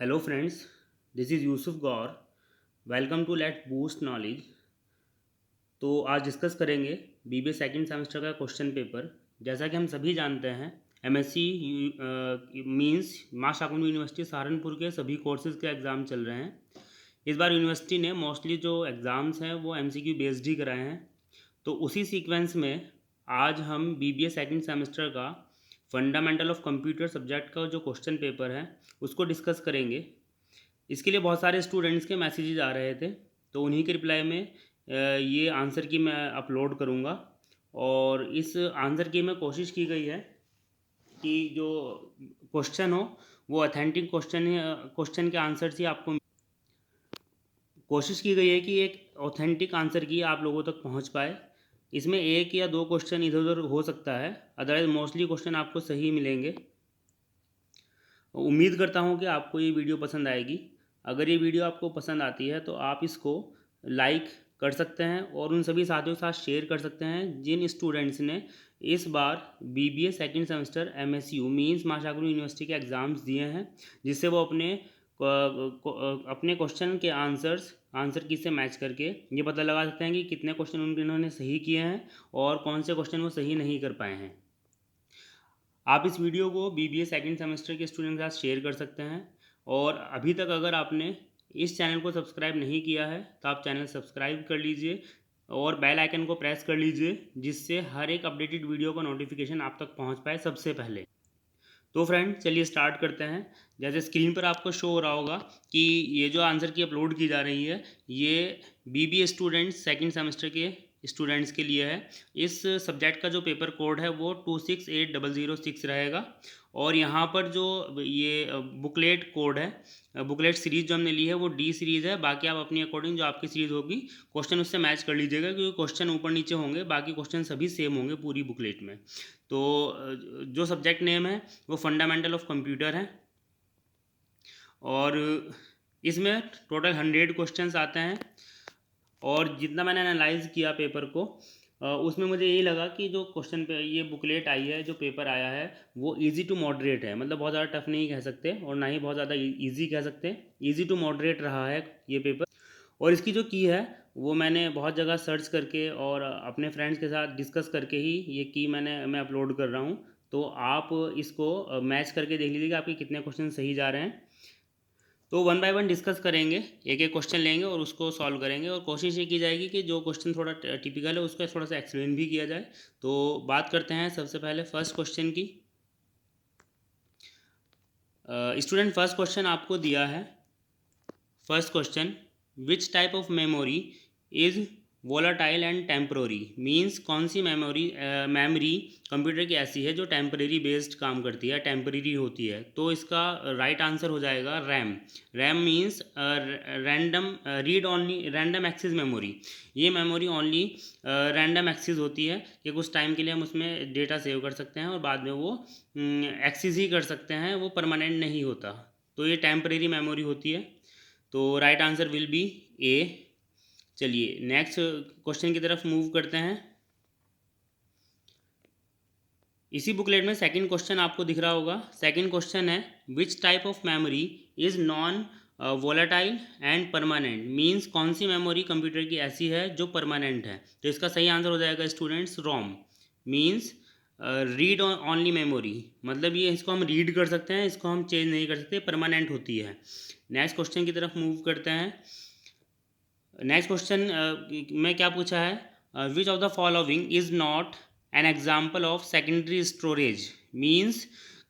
Hello friends, this is Yusuf Gaur. Welcome to let's boost knowledge. तो आज discuss करेंगे BBA second semester का question paper. जैसा कि हम सभी जानते हैं, MSc means Maa Shakumbhari university Saharanpur के सभी कोर्सेज़ के एग्ज़ाम चल रहे हैं। इस बार यूनिवर्सिटी ने मोस्टली जो एग्ज़ाम्स हैं वो एमसीक्यू बेस्ड ही कराए हैं। तो उसी सीक्वेंस में आज हम बीबीए सेकंड सेमेस्टर का फंडामेंटल ऑफ कंप्यूटर सब्जेक्ट का जो क्वेश्चन पेपर है उसको डिस्कस करेंगे। इसके लिए बहुत सारे स्टूडेंट्स के मैसेजेस आ रहे थे, तो उन्हीं के रिप्लाई में ये आंसर की मैं अपलोड करूँगा। और इस आंसर की में कोशिश की गई है कि जो क्वेश्चन हो वो ऑथेंटिक क्वेश्चन के आंसर ही आपको कोशिश की गई है कि एक ऑथेंटिक आंसर की आप लोगों तक पहुंच पाए। इसमें एक या दो क्वेश्चन इधर उधर हो सकता है, अदरवाइज मोस्टली क्वेश्चन आपको सही मिलेंगे। उम्मीद करता हूँ कि आपको ये वीडियो पसंद आएगी। अगर ये वीडियो आपको पसंद आती है तो आप इसको लाइक कर सकते हैं और उन सभी साथियों के साथ शेयर कर सकते हैं जिन स्टूडेंट्स ने इस बार BBA second semester MSU means Maa Shakumbhari university के एग्ज़ाम्स दिए हैं, जिससे वो अपने क्वेश्चन के आंसर की से मैच करके ये पता लगा सकते हैं कि कितने क्वेश्चन उन्होंने सही किए हैं और कौन से क्वेश्चन वो सही नहीं कर पाए हैं। आप इस वीडियो को बीबीए सेकंड सेमेस्टर के स्टूडेंट के साथ शेयर कर सकते हैं। और अभी तक अगर आपने इस चैनल को सब्सक्राइब नहीं किया है तो आप चैनल सब्सक्राइब कर लीजिए और बेल आइकन को प्रेस कर लीजिए, जिससे हर एक अपडेटेड वीडियो का नोटिफिकेशन आप तक पहुंच पाए सबसे पहले। तो फ्रेंड चलिए स्टार्ट करते हैं। जैसे स्क्रीन पर आपको शो हो रहा होगा कि ये जो आंसर की अपलोड की जा रही है ये बीबीए स्टूडेंट्स सेकंड सेमेस्टर के स्टूडेंट्स के लिए है। इस सब्जेक्ट का जो पेपर कोड है वो 268006 रहेगा। और यहाँ पर जो ये बुकलेट कोड है, बुकलेट सीरीज़ जो हमने ली है वो डी सीरीज़ है। बाकी आप अपनी अकॉर्डिंग जो आपकी सीरीज़ होगी क्वेश्चन उससे मैच कर लीजिएगा, क्योंकि क्वेश्चन ऊपर नीचे होंगे, बाकी क्वेश्चन सभी सेम होंगे पूरी बुकलेट में। तो जो सब्जेक्ट नेम है वो फंडामेंटल ऑफ कंप्यूटर है और इसमें टोटल 100 क्वेश्चंस आते हैं। और जितना मैंने एनालाइज किया पेपर को उसमें मुझे यही लगा कि जो क्वेश्चन पे ये बुकलेट आई है, जो पेपर आया है वो इजी टू मॉडरेट है। मतलब बहुत ज़्यादा टफ नहीं कह सकते और ना ही बहुत ज़्यादा इजी कह सकते, इजी टू मॉडरेट रहा है ये पेपर। और इसकी जो की है वो मैंने बहुत जगह सर्च करके और अपने फ्रेंड्स के साथ डिस्कस करके ही ये की मैं अपलोड कर रहा हूँ। तो आप इसको मैच करके देख लीजिए कि आपके कितने क्वेश्चन सही जा रहे हैं। तो वन बाय वन डिस्कस करेंगे, एक एक क्वेश्चन लेंगे और उसको सॉल्व करेंगे। और कोशिश ये की जाएगी कि जो क्वेश्चन थोड़ा टिपिकल है उसको थोड़ा सा एक्सप्लेन भी किया जाए। तो बात करते हैं सबसे पहले फर्स्ट क्वेश्चन की। स्टूडेंट फर्स्ट क्वेश्चन आपको दिया है। First question, which type of memory is volatile and temporary. Means कौन सी मेमोरी कंप्यूटर की ऐसी है जो टेम्परेरी बेस्ड काम करती है, टेम्परेरी होती है। तो इसका राइट आंसर हो जाएगा RAM. RAM means random read only random access memory. ये मेमोरी ओनली रैंडम एक्सेस होती है कि कुछ टाइम के लिए हम उसमें डेटा सेव कर सकते हैं और बाद में वो एक्सेस ही कर सकते हैं, वो परमानेंट नहीं होता। तो ये टेम्परेरी मेमोरी होती है। तो राइट आंसर विल बी ए। चलिए नेक्स्ट क्वेश्चन की तरफ मूव करते हैं। इसी बुकलेट में सेकंड क्वेश्चन आपको दिख रहा होगा। सेकंड क्वेश्चन है, which type of memory is non volatile and permanent. Means कौन सी मेमोरी कंप्यूटर की ऐसी है जो परमानेंट है। तो इसका सही आंसर हो जाएगा स्टूडेंट्स रोम। मीन्स रीड ओनली मेमोरी, मतलब ये इसको हम रीड कर सकते हैं, इसको हम चेंज नहीं कर सकते, परमानेंट होती है। नेक्स्ट क्वेश्चन की तरफ मूव करते हैं। नेक्स्ट क्वेश्चन में क्या पूछा है, which of the following is not an example of secondary storage. Means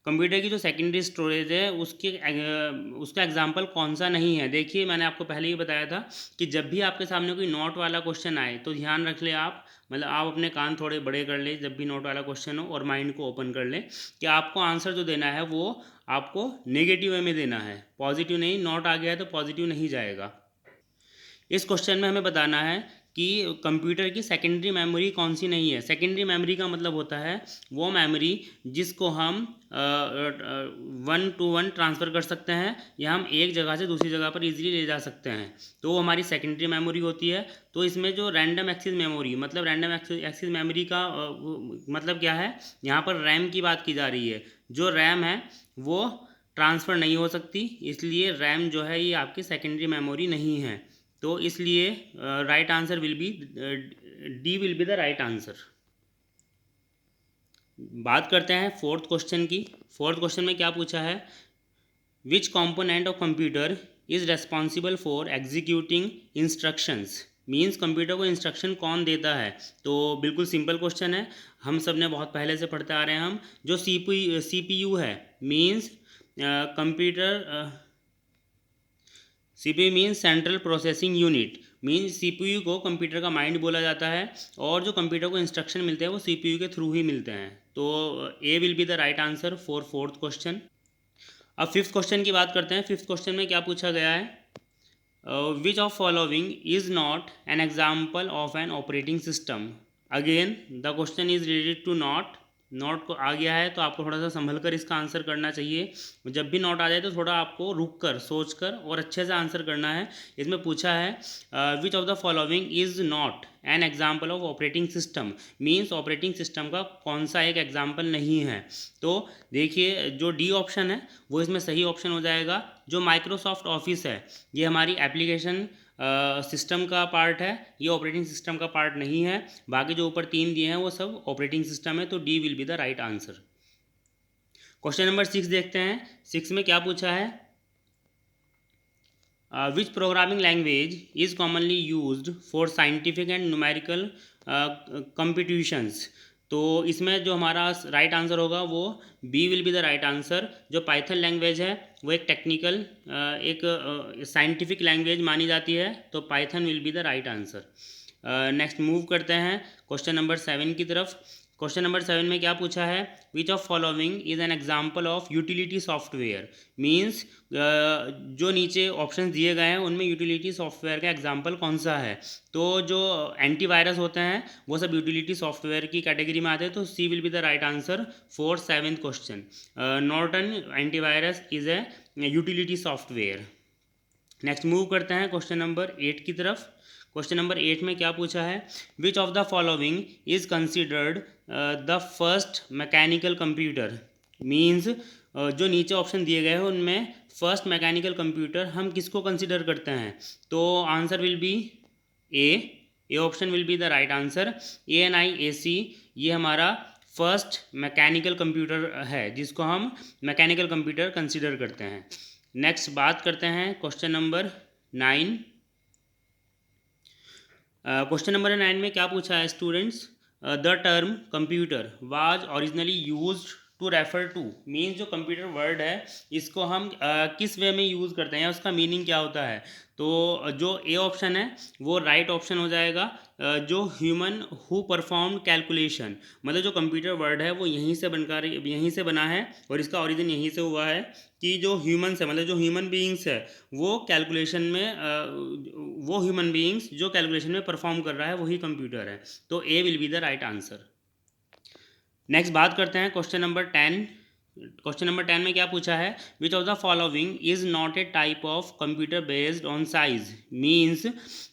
computer की जो सेकेंडरी स्टोरेज है उसका एग्जाम्पल कौन सा नहीं है। देखिए मैंने आपको पहले ही बताया था कि जब भी आपके सामने कोई नोट वाला क्वेश्चन आए तो ध्यान रख ले आप, मतलब आप अपने कान थोड़े बड़े कर ले जब भी नोट वाला क्वेश्चन हो और माइंड को ओपन कर ले कि आपको आंसर जो देना है वो आपको नेगेटिव वे में देना है, पॉजिटिव नहीं। नोट आ गया है तो पॉजिटिव नहीं जाएगा। इस क्वेश्चन में हमें बताना है कि कंप्यूटर की सेकेंडरी मेमोरी कौन सी नहीं है। सेकेंडरी मेमोरी का मतलब होता है वो मेमोरी जिसको हम 1 to 1 ट्रांसफ़र कर सकते हैं या हम एक जगह से दूसरी जगह पर इजीली ले जा सकते हैं, तो वो हमारी सेकेंडरी मेमोरी होती है। तो इसमें जो रैंडम एक्सेस मेमोरी, मतलब रैंडम एक्सेस मेमोरी का मतलब क्या है, यहाँ पर रैम की बात की जा रही है। जो रैम है वो ट्रांसफ़र नहीं हो सकती, इसलिए रैम जो है ये आपकी सेकेंडरी मेमोरी नहीं है। तो इसलिए right answer will B D will be the right answer. बात करते हैं फोर्थ क्वेश्चन की। फोर्थ क्वेश्चन में क्या पूछा है, विच component of computer is responsible for executing instructions. Means computer को इंस्ट्रक्शन कौन देता है। तो बिल्कुल सिंपल क्वेश्चन है, हम सब ने बहुत पहले से पढ़ते आ रहे हैं। हम जो CPU है, means computer CPU means central processing unit. Means CPU को कंप्यूटर का माइंड बोला जाता है, और जो कंप्यूटर को इंस्ट्रक्शन मिलते हैं वो CPU के थ्रू ही मिलते हैं। तो A will be the right answer for fourth question. अब फिफ्थ क्वेश्चन की बात करते हैं। फिफ्थ क्वेश्चन में क्या पूछा गया है, which of following is not an example of an operating system. Again the question is related to not. Note को आ गया है तो आपको थोड़ा सा संभल कर इसका आंसर करना चाहिए। जब भी नोट आ जाए तो थोड़ा आपको रुक कर सोच कर और अच्छे से आंसर करना है। इसमें पूछा है which of the following is not an example of operating system. Means operating system का कौन सा एक एग्जाम्पल नहीं है। तो देखिए, जो डी ऑप्शन है वो इसमें सही ऑप्शन हो जाएगा। जो माइक्रोसॉफ्ट ऑफिस है ये हमारी एप्लीकेशन सिस्टम का पार्ट है, ये ऑपरेटिंग सिस्टम का पार्ट नहीं है। बाकी जो ऊपर तीन दिए हैं वो सब ऑपरेटिंग सिस्टम है। तो D will be the right answer. Question number 6 देखते हैं। 6 में क्या पूछा है, which programming language is commonly used for scientific and numerical computations. तो इसमें जो हमारा राइट आंसर होगा वो B will be the right answer. जो पाइथन लैंग्वेज है वो एक टेक्निकल एक साइंटिफिक लैंग्वेज मानी जाती है। तो Python will be the right answer. Next move करते हैं क्वेश्चन नंबर 7 की तरफ। क्वेश्चन नंबर 7 में क्या पूछा है, which of following is an example of utility software. Means जो नीचे ऑप्शन दिए गए हैं उनमें यूटिलिटी सॉफ्टवेयर का एग्जाम्पल कौन सा है। तो जो एंटीवायरस होते हैं वो सब यूटिलिटी सॉफ्टवेयर की कैटेगरी में आते हैं। तो C will be the right answer for 7th question. Norton antivirus is a utility software. Next move करते हैं क्वेश्चन नंबर 8 की तरफ। क्वेश्चन नंबर 8 में क्या पूछा है, which of the following is considered the first mechanical computer. Means जो नीचे ऑप्शन दिए गए हैं उनमें फर्स्ट मैकेनिकल कंप्यूटर हम किसको कंसिडर करते हैं। तो answer will B A option will be the right answer. ANIAC ये हमारा फर्स्ट मैकेनिकल कंप्यूटर है जिसको हम मैकेनिकल कंप्यूटर कंसिडर करते हैं। नेक्स्ट बात करते हैं क्वेश्चन नंबर 9। क्वेश्चन नंबर 9 में क्या पूछा है students, the term computer was originally used to refer to. Means जो कंप्यूटर वर्ड है इसको हम किस वे में यूज़ करते हैं या उसका मीनिंग क्या होता है। तो जो ए ऑप्शन है वो राइट ऑप्शन हो जाएगा। जो ह्यूमन हु परफॉर्म कैलकुलेशन, मतलब जो कंप्यूटर वर्ड है वो यहीं से बना है और इसका ओरिजिन यहीं से हुआ है कि जो ह्यूमन्स है, मतलब जो ह्यूमन बीइंग्स है वो कैलकुलेशन में वो ह्यूमन बीइंग्स जो कैलकुलेशन में परफॉर्म कर रहा है वही कंप्यूटर है। तो A will be the right answer. Next बात करते हैं क्वेश्चन नंबर 10। क्वेश्चन नंबर 10 में क्या पूछा है, which of the following is not A type of computer based on size. Means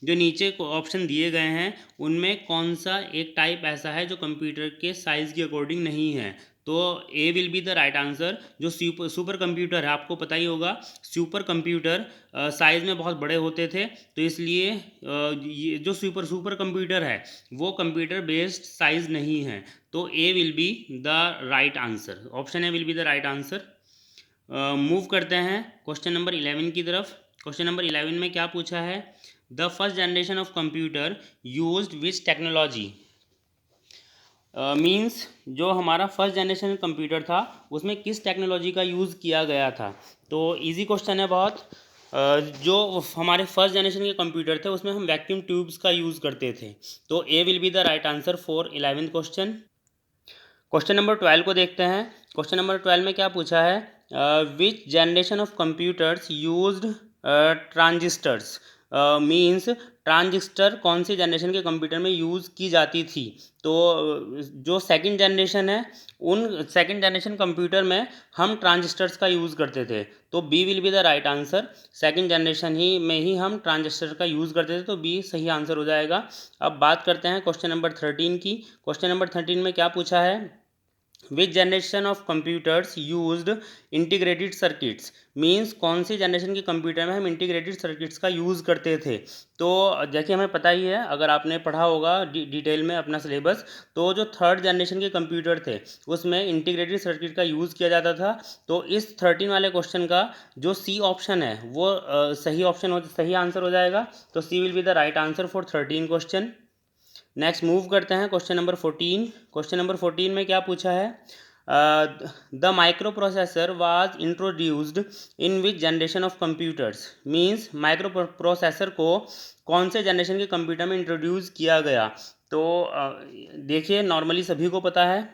जो नीचे ऑप्शन दिए गए हैं उनमें कौन सा एक टाइप ऐसा है जो कंप्यूटर के साइज़ के अकॉर्डिंग नहीं है। तो A will be the right answer. जो सुपर कंप्यूटर है, आपको पता ही होगा सुपर कंप्यूटर साइज़ में बहुत बड़े होते थे, तो इसलिए ये जो सुपर कंप्यूटर है वो कंप्यूटर बेस्ड साइज़ नहीं है। तो A will be the right answer. Option A will be the right answer. Move करते हैं क्वेश्चन नंबर 11 की तरफ। क्वेश्चन नंबर 11 में क्या पूछा है, the first generation of computer used which technology. Means जो हमारा फर्स्ट जनरेशन कंप्यूटर था उसमें किस टेक्नोलॉजी का यूज़ किया गया था। तो इजी क्वेश्चन है बहुत। जो हमारे फर्स्ट जनरेशन के कंप्यूटर थे उसमें हम वैक्यूम ट्यूब्स का यूज़ करते थे। तो A will be the right answer for 11th question. Question number 12 को देखते हैं। क्वेश्चन नंबर 12 में क्या पूछा है, विच generation of computers used transistors. Means transistor कौन सी जनरेशन के कंप्यूटर में यूज़ की जाती थी। तो जो सेकंड जनरेशन है उन सेकंड जनरेशन कंप्यूटर में हम ट्रांजिस्टर्स का यूज़ करते थे। तो B will be the right answer. Second generation में ही हम ट्रांजिस्टर का यूज़ करते थे, तो बी सही आंसर हो जाएगा। अब बात करते हैं क्वेश्चन नंबर 13 की। क्वेश्चन नंबर 13 में क्या पूछा है, विच generation of computers used integrated circuits, means कौन सी जनरेशन के कंप्यूटर में हम इंटीग्रेटेड सर्किट्स का यूज़ करते थे। तो जैसे हमें पता ही है, अगर आपने पढ़ा होगा डिटेल में अपना सिलेबस, तो जो थर्ड जनरेशन के कंप्यूटर थे उसमें इंटीग्रेटेड सर्किट का यूज़ किया जाता था। तो इस 13 वाले क्वेश्चन का जो सी ऑप्शन है वो सही आंसर हो जाएगा। तो C will be the right answer for 13 question. Next move करते हैं क्वेश्चन नंबर 14। क्वेश्चन नंबर 14 में क्या पूछा है, the micro processor was introduced in which generation of computers, means micro processor को कौन से जनरेशन के कंप्यूटर में इंट्रोड्यूस किया गया। तो देखिए, नॉर्मली सभी को पता है,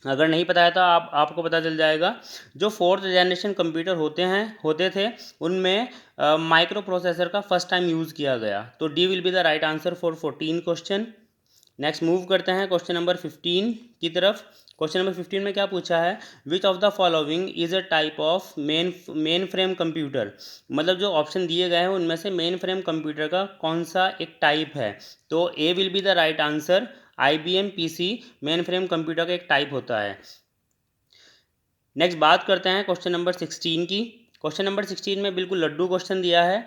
अगर नहीं पता है तो आपको पता चल जाएगा। जो फोर्थ जनरेशन कंप्यूटर होते थे उनमें माइक्रो प्रोसेसर का फर्स्ट टाइम यूज़ किया गया। तो D will be the right answer for 14 question. Next move करते हैं क्वेश्चन नंबर 15 की तरफ। क्वेश्चन नंबर 15 में क्या पूछा है, which of the following is a type of main frame computer, मतलब जो ऑप्शन दिए गए हैं उनमें से मेन फ्रेम कंप्यूटर का कौन सा एक टाइप है। तो A will be the right answer. IBM PC main frame computer का एक टाइप होता है। नेक्स्ट बात करते हैं क्वेश्चन नंबर 16 की। क्वेश्चन नंबर 16 में बिल्कुल लड्डू क्वेश्चन दिया है,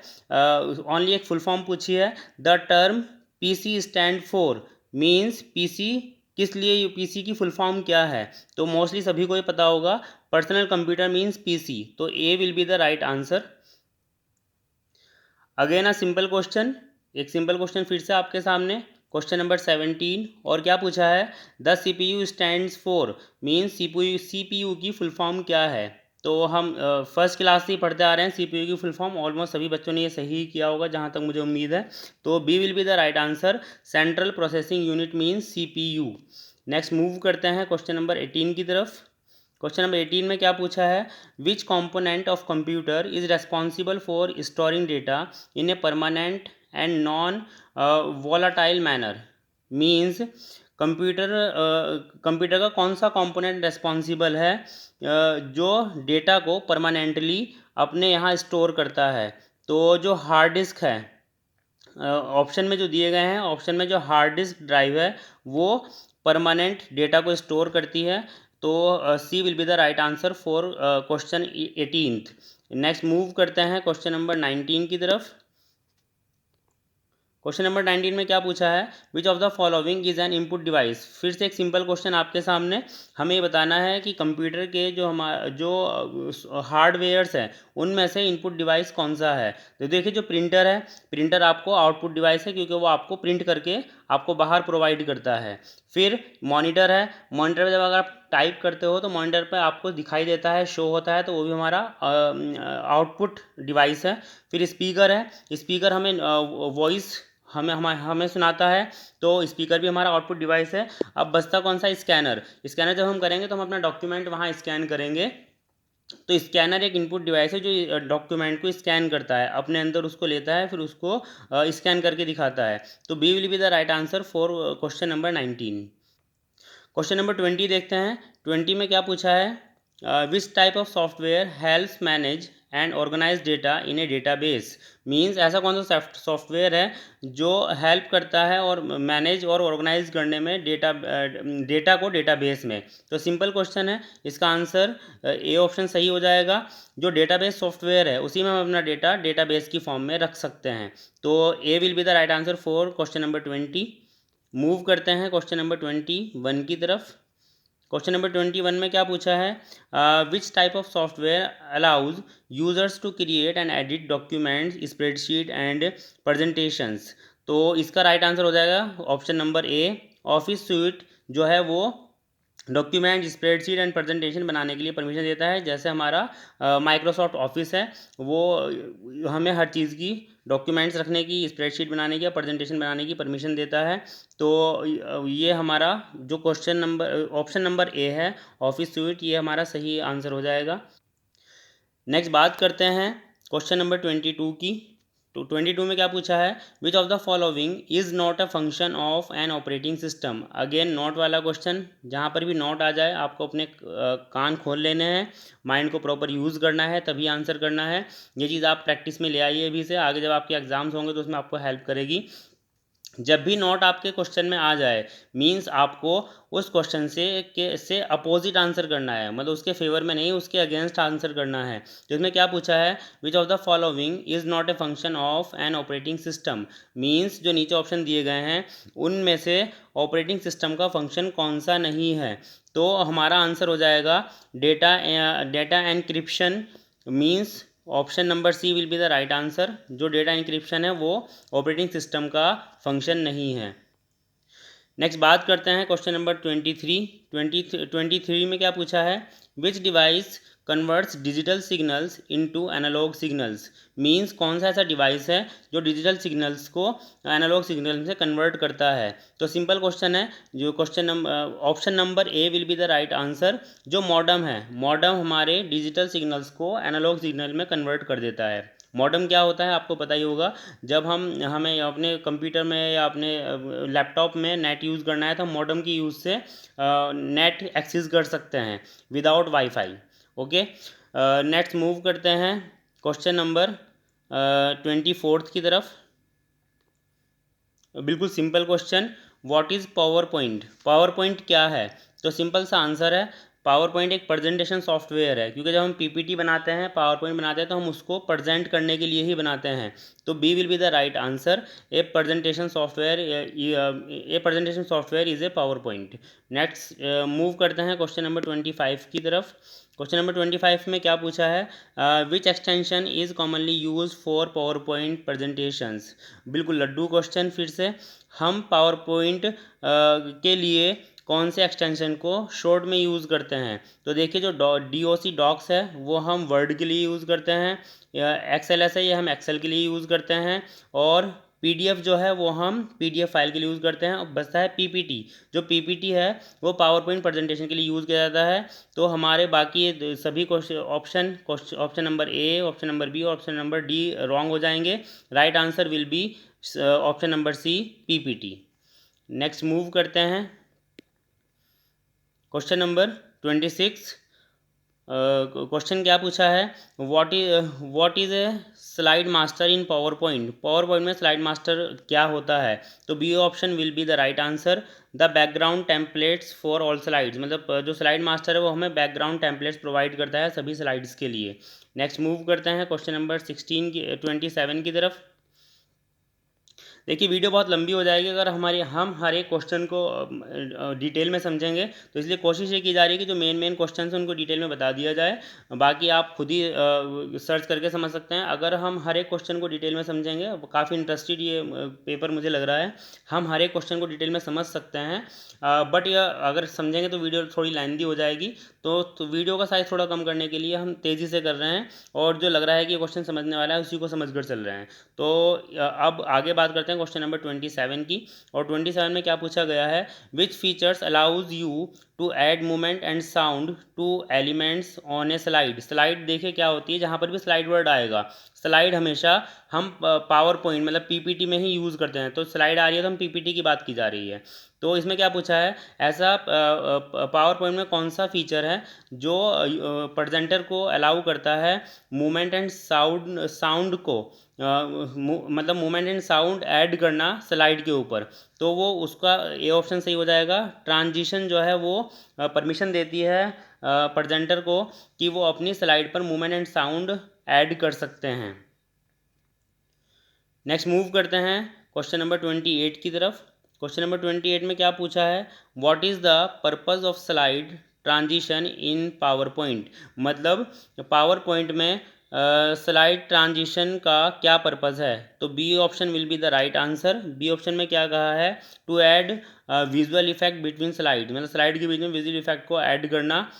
ओनली एक फुल फॉर्म पूछी है। The term PC stand for, means PC किस लिए, PC की फुल फॉर्म क्या है। तो मोस्टली सभी को ये पता होगा, पर्सनल कंप्यूटर मीन्स PC। तो A will be the right answer. Again a simple question, एक सिंपल क्वेश्चन फिर से आपके सामने। क्वेश्चन नंबर 17, और क्या पूछा है, the CPU stands for, means CPU की फुल फॉर्म क्या है। तो हम फर्स्ट क्लास से ही पढ़ते आ रहे हैं CPU की फुल फॉर्म, ऑलमोस्ट सभी बच्चों ने ये सही किया होगा जहाँ तक मुझे उम्मीद है। तो B will be the right answer, central processing unit means CPU। Next move करते हैं क्वेश्चन नंबर 18 की तरफ। क्वेश्चन नंबर 18 में क्या पूछा है, which component of computer is responsible for storing data in a permanent and non volatile manner, means computer का कौन सा कंपोनेंट रेस्पॉन्सिबल है जो डेटा को परमानेंटली अपने यहाँ स्टोर करता है। तो जो हार्ड डिस्क है, ऑप्शन में जो दिए गए हैं, ऑप्शन में जो हार्ड डिस्क ड्राइव है वो परमानेंट डेटा को स्टोर करती है। तो C will be the right answer for question 18th। Next move करते हैं क्वेश्चन नंबर 19 की तरफ। क्वेश्चन नंबर 19 में क्या पूछा है, which of the following is N input device. फिर से एक सिंपल क्वेश्चन आपके सामने, हमें ये बताना है कि कंप्यूटर के जो हार्डवेयर्स हैं उनमें से इनपुट डिवाइस कौन सा है। तो देखिए, जो प्रिंटर है, प्रिंटर आपको आउटपुट डिवाइस है क्योंकि वो आपको प्रिंट करके आपको बाहर प्रोवाइड करता है। फिर मॉनिटर है, मॉनिटर पर जब अगर आप टाइप करते हो तो मॉनिटर पर आपको दिखाई देता है, शो होता है, तो वो भी हमारा आउटपुट डिवाइस है। फिर स्पीकर है, स्पीकर हमें वॉइस हमें सुनाता है, तो स्पीकर भी हमारा आउटपुट डिवाइस है। अब बचता कौन सा, स्कैनर। स्कैनर जब हम करेंगे तो हम अपना डॉक्यूमेंट वहाँ स्कैन करेंगे। तो स्कैनर एक इनपुट डिवाइस है जो डॉक्यूमेंट को स्कैन करता है, अपने अंदर उसको लेता है, फिर उसको स्कैन करके दिखाता है। तो B will be the right answer for question number 19। Question number 20 देखते हैं। 20 में क्या पूछा है, which type of software helps manage and organise data in a database, means ऐसा कौन सा सॉफ्टवेयर है जो हेल्प करता है और मैनेज और ऑर्गेनाइज करने में डेटा को डेटाबेस में। तो सिंपल क्वेश्चन है, इसका आंसर ए ऑप्शन सही हो जाएगा। जो डेटाबेस सॉफ्टवेयर है उसी में हम अपना डेटा डेटाबेस की फॉर्म में रख सकते हैं। तो A will be the right answer for question number 20। Move करते हैं क्वेश्चन नंबर 21 की तरफ। क्वेश्चन नंबर 21 में क्या पूछा है, which type of software allows users to create and edit documents, spreadsheet and presentations. तो इसका राइट आंसर हो जाएगा option number A, office suite जो है वो डॉक्यूमेंट, स्प्रेडशीट एंड प्रेजेंटेशन बनाने के लिए परमिशन देता है। जैसे हमारा माइक्रोसॉफ्ट ऑफिस है, वो हमें हर चीज़ की डॉक्यूमेंट्स रखने की, स्प्रेडशीट बनाने की, प्रेजेंटेशन बनाने की परमिशन देता है। तो ये हमारा जो क्वेश्चन नंबर ऑप्शन नंबर ए है, ऑफिस सूट, ये हमारा सही आंसर हो जाएगा। नेक्स्ट बात करते हैं क्वेश्चन नंबर 22 की। तो 22 में क्या पूछा है, which of the following is not a function of an operating system. Again not वाला क्वेश्चन, जहाँ पर भी नॉट आ जाए आपको अपने कान खोल लेने हैं, माइंड को प्रॉपर यूज़ करना है, तभी आंसर करना है। ये चीज़ आप प्रैक्टिस में ले आइए अभी से, आगे जब आपके एग्जाम्स होंगे तो उसमें आपको हेल्प करेगी। जब भी नॉट आपके क्वेश्चन में आ जाए मीन्स आपको उस क्वेश्चन से अपोजिट आंसर करना है, मतलब उसके फेवर में नहीं, उसके अगेंस्ट आंसर करना है। तो इसमें क्या पूछा है, which of the following is not a function of an operating system. Means जो नीचे ऑप्शन दिए गए हैं उनमें से ऑपरेटिंग सिस्टम का फंक्शन कौन सा नहीं है। तो हमारा आंसर हो जाएगा data encryption. Means option number C will be the right answer. जो डेटा इंक्रिप्शन है वो ऑपरेटिंग सिस्टम का फंक्शन नहीं है। नेक्स्ट बात करते हैं क्वेश्चन नंबर 23 में क्या पूछा है, which device converts digital signals into analog signals. Means कौन सा ऐसा डिवाइस है जो डिजिटल सिग्नल्स को एनालॉग सिग्नल से कन्वर्ट करता है। तो सिंपल क्वेश्चन है, जो question number option number A will be the right answer. जो मॉडम है, मॉडम हमारे डिजिटल सिग्नल्स को एनालॉग सिग्नल में कन्वर्ट कर देता है। मॉडम क्या होता है आपको पता ही होगा, जब हमें अपने कंप्यूटर में या अपने लैपटॉप में नेट यूज़ करना है तो हम मॉडम की यूज़ से नेट एक्सेस कर सकते हैं without wifi. Okay, next move करते हैं क्वेश्चन नंबर 24 की तरफ। बिल्कुल simple question, what is power point. Power point क्या है, तो सिंपल सा आंसर है, पावर पॉइंट एक प्रेजेंटेशन सॉफ्टवेयर है। क्योंकि जब हम पीपीटी बनाते हैं, पावर पॉइंट बनाते हैं, तो हम उसको प्रेजेंट करने के लिए ही बनाते हैं। तो B will be the right answer. A presentation software is a power point. Next move करते हैं क्वेश्चन नंबर 25 की तरफ। क्वेश्चन नंबर 25 में क्या पूछा है, which extension is commonly use for power point presentations. बिल्कुल लड्डू क्वेश्चन फिर से। हम पावर पॉइंट के लिए कौन से एक्सटेंशन को शॉर्ट में यूज़ करते हैं। तो देखिए जो DOC डॉक्स है वो हम वर्ड के लिए यूज़ करते हैं, XLS है ये हम एक्सेल के लिए यूज़ करते हैं, और PDF जो है वो हम PDF फाइल के लिए यूज़ करते हैं। और बचता है PPT। जो PPT है वो पावर पॉइंट प्रेजेंटेशन के लिए यूज़ किया जाता है। तो हमारे बाकी ये सभी option number A, option number B और ऑप्शन नंबर डी रॉन्ग हो जाएंगे। Right answer will be option number C, PPT। Next move करते हैं क्वेश्चन नंबर 26। क्वेश्चन क्या पूछा है, what is a slide master in power point. Power point में slide master क्या होता है। तो B option will be the right answer. The background templates for all slides, मतलब जो स्लाइड मास्टर है वो हमें बैकग्राउंड टेम्पलेट्स प्रोवाइड करता है सभी स्लाइड्स के लिए। नेक्स्ट मूव करते हैं क्वेश्चन नंबर 27 की तरफ। देखिए वीडियो बहुत लंबी हो जाएगी अगर हम हर एक क्वेश्चन को डिटेल में समझेंगे। तो इसलिए कोशिश ये की जा रही है कि जो मेन क्वेश्चन हैं उनको डिटेल में बता दिया जाए। बाकी आप खुद ही सर्च करके समझ सकते हैं। अगर हम हर एक क्वेश्चन को डिटेल में समझेंगे, काफ़ी इंटरेस्टेड ये पेपर मुझे लग रहा है, हम हर एक क्वेश्चन को डिटेल में समझ सकते हैं। बट यह अगर समझेंगे तो वीडियो थोड़ी लेंथी हो जाएगी। तो वीडियो का साइज़ थोड़ा कम करने के लिए हम तेज़ी से कर रहे हैं, और जो लग रहा है कि क्वेश्चन समझने वाला है उसी को समझ कर चल रहे हैं। तो अब आगे बात करते हैं क्वेश्चन नंबर 27 की। और 27 में क्या पूछा गया है, which features allows you to add movement and sound to elements on a slide. Slide देखिए क्या होती है, जहाँ पर भी स्लाइड वर्ड आएगा, स्लाइड हमेशा हम पावर पॉइंट मतलब PPT में ही यूज़ करते हैं। तो स्लाइड आ रही है तो हम PPT की बात की जा रही है। तो इसमें क्या पूछा है, ऐसा पावर पॉइंट में कौन सा फीचर है जो प्रेजेंटर को अलाउ करता है मूवमेंट एंड साउंड को मतलब मूवमेंट एंड साउंड ऐड करना स्लाइड के ऊपर। तो वो उसका ए ऑप्शन सही हो जाएगा। ट्रांजिशन जो है वो परमिशन देती है प्रेजेंटर को कि वो अपनी स्लाइड पर मूवमेंट एंड साउंड ऐड कर सकते हैं। नेक्स्ट मूव करते हैं क्वेश्चन नंबर 28 की तरफ। क्वेश्चन नंबर 28 में क्या पूछा है, what is the purpose of slide transition in power point. मतलब पावर पॉइंट में स्लाइड ट्रांजिशन का क्या पर्पज़ है। तो B option will be the right answer. B option में क्या कहा है, to add visual effect between slide, मतलब स्लाइड के बीच में विजुअल इफेक्ट को ऐड करना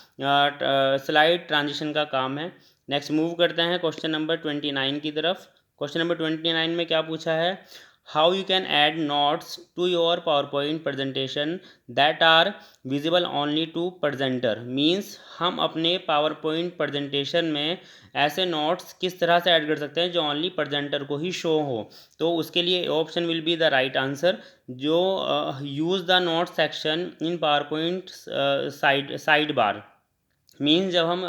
स्लाइड ट्रांजिशन का काम है। नेक्स्ट मूव करते हैं क्वेश्चन नंबर 29 की तरफ। क्वेश्चन नंबर 29 में क्या पूछा है, how you can add notes to your power point presentation that are visible only to presenter. Means हम अपने पावर पॉइंट प्रेजेंटेशन में ऐसे नोट्स किस तरह से ऐड कर सकते हैं जो ओनली प्रेजेंटर को ही शो हो। तो उसके लिए option will be the right answer. जो use the note section in power point side bar. Means जब हम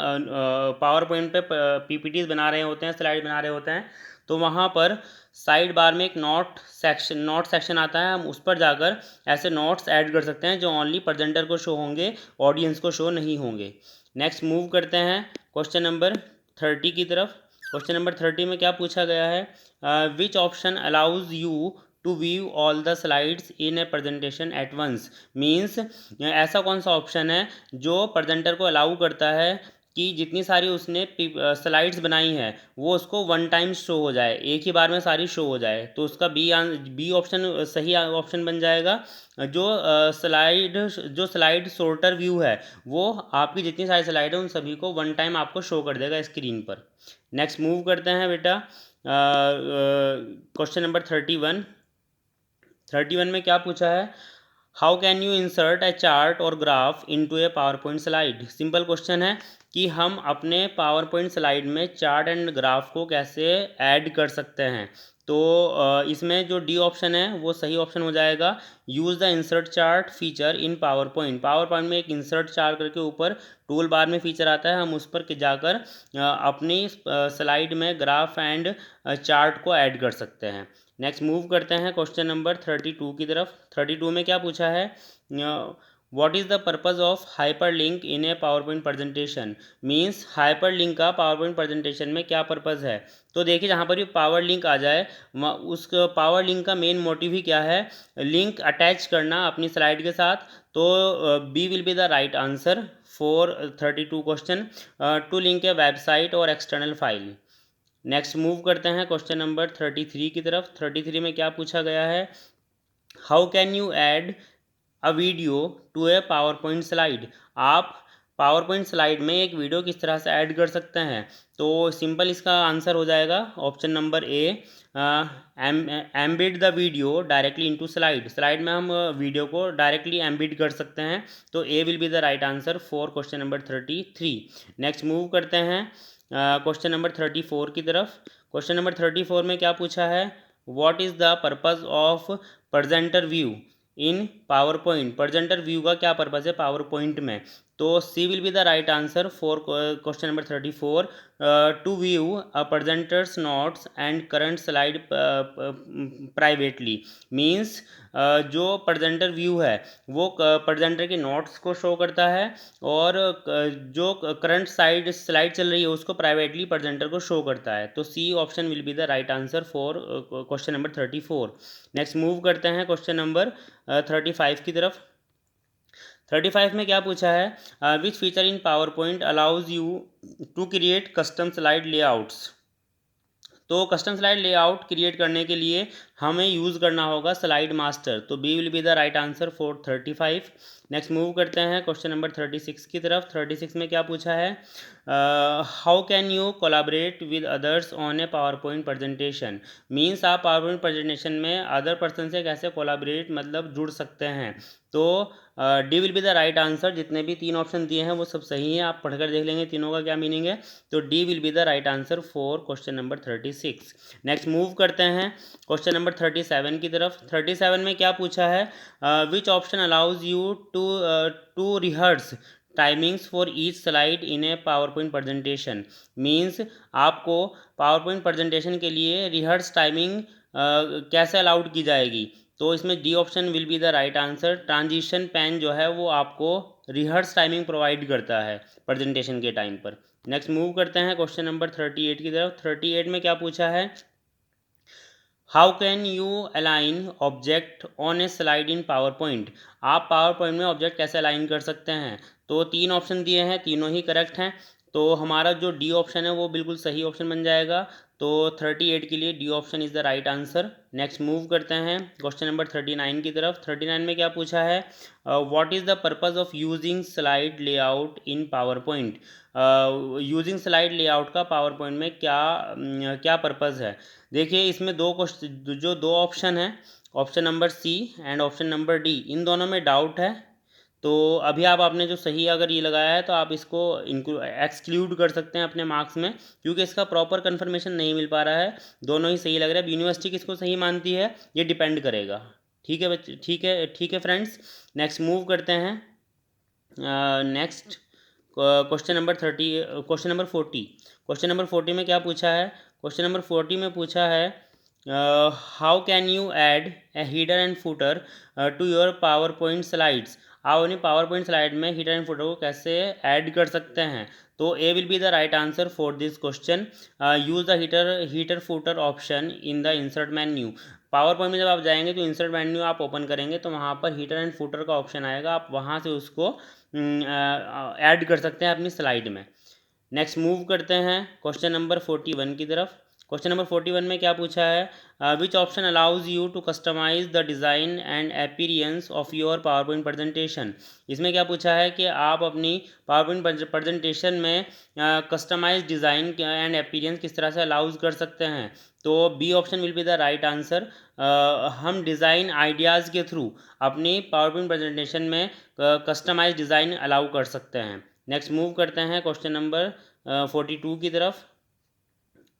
पावर पॉइंट पे PPTs बना रहे होते हैं, स्लाइड बना रहे होते हैं, तो वहाँ पर साइड बार में एक नोट सेक्शन आता है, हम उस पर जाकर ऐसे नोट्स ऐड कर सकते हैं जो ओनली प्रेजेंटर को शो होंगे, ऑडियंस को शो नहीं होंगे। नेक्स्ट मूव करते हैं क्वेश्चन नंबर 30 की तरफ। क्वेश्चन नंबर 30 में क्या पूछा गया है, which option allows you to view all the slides in a presentation at once. Means ऐसा कौन सा ऑप्शन है जो प्रेजेंटर को अलाउ करता है कि जितनी सारी उसने स्लाइड्स बनाई है वो उसको वन टाइम शो हो जाए, एक ही बार में सारी शो हो जाए। तो उसका बी ऑप्शन सही ऑप्शन बन जाएगा। जो स्लाइड सॉर्टर व्यू है वो आपकी जितनी सारी स्लाइड है उन सभी को वन टाइम आपको शो कर देगा स्क्रीन पर। नेक्स्ट मूव करते हैं बेटा क्वेश्चन नंबर 31 में क्या पूछा है, how can you insert a chart और graph into a power point slide. Simple question है कि हम अपने पावर पॉइंट स्लाइड में चार्ट एंड ग्राफ को कैसे ऐड कर सकते हैं। तो इसमें जो डी ऑप्शन है वो सही ऑप्शन हो जाएगा। Use the insert chart feature in power point में एक इंसर्ट चार्ट करके ऊपर टूल बार में फीचर आता है, हम उस पर जाकर अपनी स्लाइड में ग्राफ एंड चार्ट को ऐड कर सकते हैं। नेक्स्ट मूव करते हैं क्वेश्चन नंबर 32 की तरफ। 32 में क्या पूछा है, what is the purpose of hyper link in a power point presentation. Means hyper link का पावर पॉइंट प्रेजेंटेशन में क्या पर्पज़ है। तो देखिए जहाँ पर भी पावर लिंक आ जाए उस पावर लिंक का मेन मोटिव ही क्या है, लिंक अटैच करना अपनी स्लाइड के साथ। तो B will be the right answer for 32 question, to link a website और एक्सटर्नल फाइल। नेक्स्ट मूव करते हैं क्वेश्चन नंबर 33 की तरफ। 33 में क्या पूछा गया है, how can you add a video to a power point slide. आप पावर पॉइंट स्लाइड में एक वीडियो किस तरह से ऐड कर सकते हैं। तो सिंपल इसका आंसर हो जाएगा option number A, Embiid the video directly into slide में हम वीडियो को डायरेक्टली एम्बिड कर सकते हैं। तो A will be the right answer for question number 33। Next move करते हैं क्वेश्चन नंबर 34 की तरफ। क्वेश्चन नंबर 34 में क्या पूछा है, what is the purpose of presenter view in power point. Presenter view का क्या पर्पज़ है पावर पॉइंट में। तो C will be the right answer for question number 34, to view a presenter's notes and current slide privately. Means जो presenter view है वो presenter के notes को शो करता है और जो करंट स्लाइड चल रही है उसको प्राइवेटली प्रेजेंटर को शो करता है। तो C option will be the right answer for question number 34। Next move करते हैं क्वेश्चन नंबर 35 की तरफ। 35 में क्या पूछा है, which feature in power point allows you to create custom slide layouts. तो कस्टम स्लाइड लेआउट क्रिएट करने के लिए हमें यूज़ करना होगा स्लाइड मास्टर। तो B will be the right answer for 35। Next move करते हैं क्वेश्चन नंबर 36 की तरफ। 36 में क्या पूछा है, how can you collaborate with others on A power point presentation. Means आप पावर पॉइंट प्रेजेंटेशन में अदर पर्सन से कैसे कोलाबरेट मतलब जुड़ सकते हैं। तो D will be the right answer. जितने भी तीन ऑप्शन दिए हैं वो सब सही हैं, आप पढ़कर देख लेंगे तीनों का क्या मीनिंग है। तो D will be the right answer for question number 36। Next move करते हैं क्वेश्चन नंबर 37 की तरफ। 37 में क्या पूछा है, which option allows you to rehearse timings for each slide in a power point presentation. Means आपको पावर पॉइंट प्रेजेंटेशन के लिए रिहर्स टाइमिंग कैसे अलाउड की जाएगी। तो इसमें D option will be the right answer. Transition pane जो है वो आपको रिहर्स टाइमिंग प्रोवाइड करता है प्रेजेंटेशन के टाइम पर। नेक्स्ट मूव करते हैं क्वेश्चन नंबर 38 की तरफ। 38 में क्या पूछा है, how can you align object on a slide in power point. आप पावर पॉइंट में ऑब्जेक्ट कैसे अलाइन कर सकते हैं। तो तीन ऑप्शन दिए हैं, तीनों ही करेक्ट हैं। तो हमारा जो डी ऑप्शन है वो बिल्कुल सही ऑप्शन बन जाएगा। तो 38 के लिए D option is the right answer. Next move करते हैं क्वेश्चन नंबर 39 की तरफ। 39 में क्या पूछा है, what is the purpose of using slide layout in power point. Using slide layout का पावर पॉइंट में क्या पर्पज़ है। देखिए इसमें दो ऑप्शन है, option number C and option number D, इन दोनों में डाउट है। तो अभी आपने जो सही अगर ये लगाया है तो आप इसको एक्सक्लूड कर सकते हैं अपने मार्क्स में, क्योंकि इसका प्रॉपर कंफर्मेशन नहीं मिल पा रहा है। दोनों ही सही लग रहा है, यूनिवर्सिटी किसको सही मानती है ये डिपेंड करेगा। ठीक है बच्चे, ठीक है फ्रेंड्स। नेक्स्ट मूव करते हैं next question number 40। Question number 40 में क्या पूछा है, क्वेश्चन नंबर 40 में पूछा है how can you add a header and footer to your power point slides. आप अपनी पावर पॉइंट स्लाइड में हीटर एंड फुटर को कैसे ऐड कर सकते हैं। तो A will be the right answer for this question. Use the header footer option in the insert menu. Power point में जब आप जाएंगे तो इंसर्ट मेन्यू आप ओपन करेंगे तो वहाँ पर हीटर एंड फुटर का ऑप्शन आएगा, आप वहाँ से उसको ऐड कर सकते हैं अपनी स्लाइड में। नेक्स्ट मूव करते हैं क्वेश्चन नंबर 41 की तरफ। क्वेश्चन नंबर 41 में क्या पूछा है, which option allows you to customize the design and appearance of your power point presentation. इसमें क्या पूछा है कि आप अपनी पावर पॉइंट प्रेजेंटेशन में कस्टमाइज डिज़ाइन एंड अपीयरेंस किस तरह से अलाउज कर सकते हैं। तो B option will be the right answer. हम डिज़ाइन आइडियाज़ के थ्रू अपनी पावर पॉइंट प्रेजेंटेशन में कस्टमाइज डिज़ाइन अलाउ कर सकते हैं। नेक्स्ट मूव करते हैं क्वेश्चन नंबर 42 की तरफ।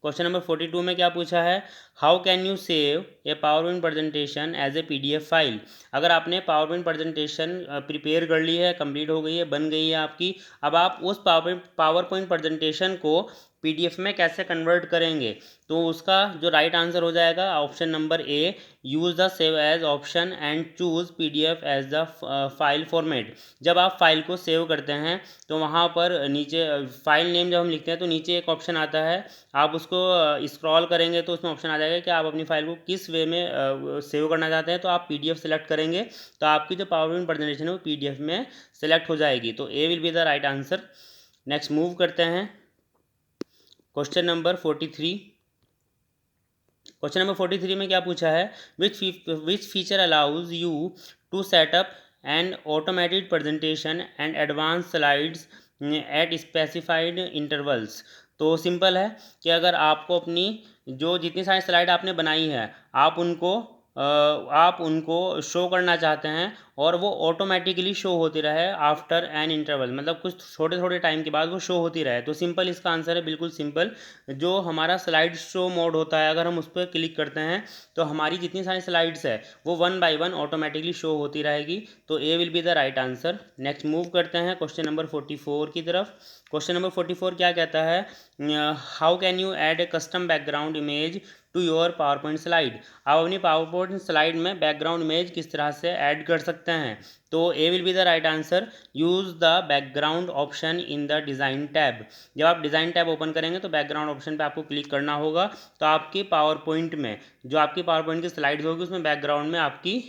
क्वेश्चन नंबर 42 में क्या पूछा है, how can you save a power point presentation as a PDF file. अगर आपने पावर पॉइंट प्रेजेंटेशन प्रिपेयर कर ली है, कंप्लीट हो गई है, बन गई है आपकी, अब आप उस पावर पॉइंट प्रेजेंटेशन को PDF में कैसे कन्वर्ट करेंगे। तो उसका जो राइट आंसर हो जाएगा option number A, use the save as option and choose PDF as the file format. जब आप फाइल को सेव करते हैं तो वहाँ पर नीचे फाइल नेम जब हम लिखते हैं तो नीचे एक ऑप्शन आता है, आप उसको स्क्रॉल करेंगे तो उसमें ऑप्शन आ जाएगा कि आप अपनी फाइल को किस वे में सेव करना चाहते हैं। तो आप PDF सेलेक्ट करेंगे तो आपकी जो पावर पॉइंट प्रेजेंटेशन है वो PDF में सेलेक्ट हो जाएगी। तो A will be the right answer. Next move करते हैं क्वेश्चन नंबर 43। क्वेश्चन नंबर 43 में क्या पूछा है, which feature allows you to set up and automated presentation and advance slides at specified intervals. तो सिंपल है कि अगर आपको अपनी जो जितनी सारी स्लाइड आपने बनाई है आप उनको शो करना चाहते हैं और वो ऑटोमेटिकली शो होती रहे आफ्टर एन इंटरवल, मतलब कुछ छोटे छोटे टाइम के बाद वो शो होती रहे। तो सिंपल इसका आंसर है बिल्कुल सिंपल, जो हमारा स्लाइड शो मोड होता है अगर हम उस पर क्लिक करते हैं तो हमारी जितनी सारी स्लाइड्स है वो 1 बाय 1 ऑटोमेटिकली शो होती रहेगी। तो A will be the right answer. Next move करते हैं क्वेश्चन नंबर 44 की तरफ। क्वेश्चन नंबर 44 क्या कहता है, how can you add a custom background image to your power point slide. आप अपनी पावर पॉइंट स्लाइड में बैकग्राउंड इमेज किस तरह से ऐड कर सकते हैं। तो A will be the right answer, use the background option in the design tab. जब आप डिज़ाइन टैब ओपन करेंगे तो बैकग्राउंड ऑप्शन पे आपको क्लिक करना होगा, तो आपकी पावर पॉइंट में जो आपकी पावर पॉइंट की स्लाइड्स होगी उसमें बैकग्राउंड में आपकी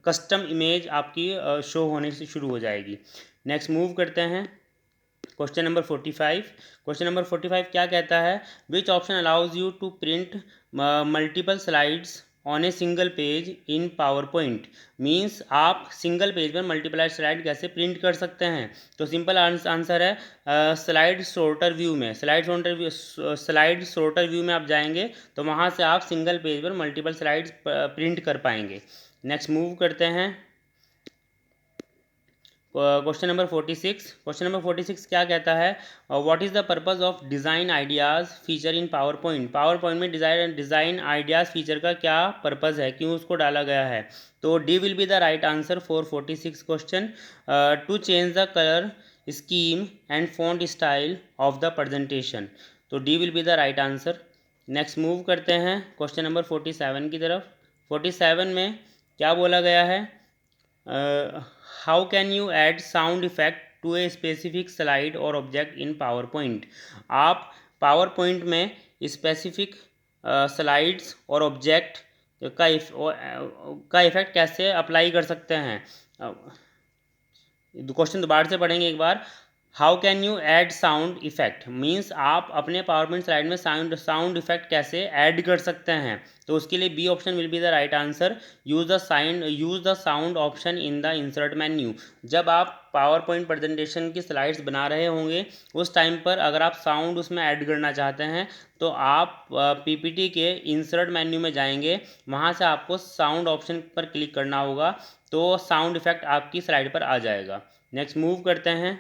कस्टम इमेज आपकी शो होने से शुरू हो जाएगी। नेक्स्ट मूव करते हैं क्वेश्चन नंबर 45। क्वेश्चन नंबर 45 क्या कहता है, which option allows you to print multiple slides on a single page in power point. Means आप सिंगल पेज पर मल्टीप्लाई स्लाइड कैसे प्रिंट कर सकते हैं। तो सिंपल आंसर है स्लाइड सॉर्टर व्यू में। स्लाइड सॉर्टर व्यू में आप जाएंगे तो वहाँ से आप सिंगल पेज पर मल्टीपल स्लाइड्स प्रिंट कर पाएंगे। नेक्स्ट मूव करते हैं क्वेश्चन नंबर 46। क्वेश्चन नंबर 46 क्या कहता है, what is the purpose of design ideas feature in power point. Power point में डिज़ाइन आइडियाज़ फीचर का क्या पर्पज़ है, क्यों उसको डाला गया है। तो D will be the right answer for 46 question, to change the colour scheme and font style of the presentation. तो D will be the right answer. Next move करते हैं क्वेश्चन नंबर 47 की तरफ। 47 में क्या बोला गया है, how can you add sound effect to a specific slide और ऑब्जेक्ट इन पावर पॉइंट। आप पावर पॉइंट में स्पेसिफिक स्लाइड्स और ऑब्जेक्ट का इफेक्ट कैसे अप्लाई कर सकते हैं। क्वेश्चन दोबारा से पढ़ेंगे एक बार, how can you add sound effect means आप अपने पावर पॉइंट स्लाइड में साउंड इफेक्ट कैसे ऐड कर सकते हैं। तो उसके लिए B option will be the right answer, use the sound option in the insert menu. जब आप पावर पॉइंट प्रेजेंटेशन की स्लाइड्स बना रहे होंगे उस टाइम पर अगर आप साउंड उसमें ऐड करना चाहते हैं तो आप PPT के इंसर्ट मेन्यू में जाएंगे, वहाँ से आपको साउंड ऑप्शन पर क्लिक करना होगा तो साउंड इफेक्ट आपकी स्लाइड पर आ जाएगा। नेक्स्ट मूव करते हैं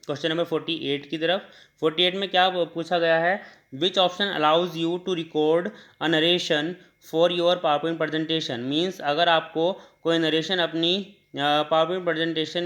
क्वेश्चन नंबर 48 की तरफ। 48 में क्या पूछा गया है, which option allows you to record a narration for your power point presentation. Means अगर आपको कोई नरेशन अपनी पावर पॉइंट प्रेजेंटेशन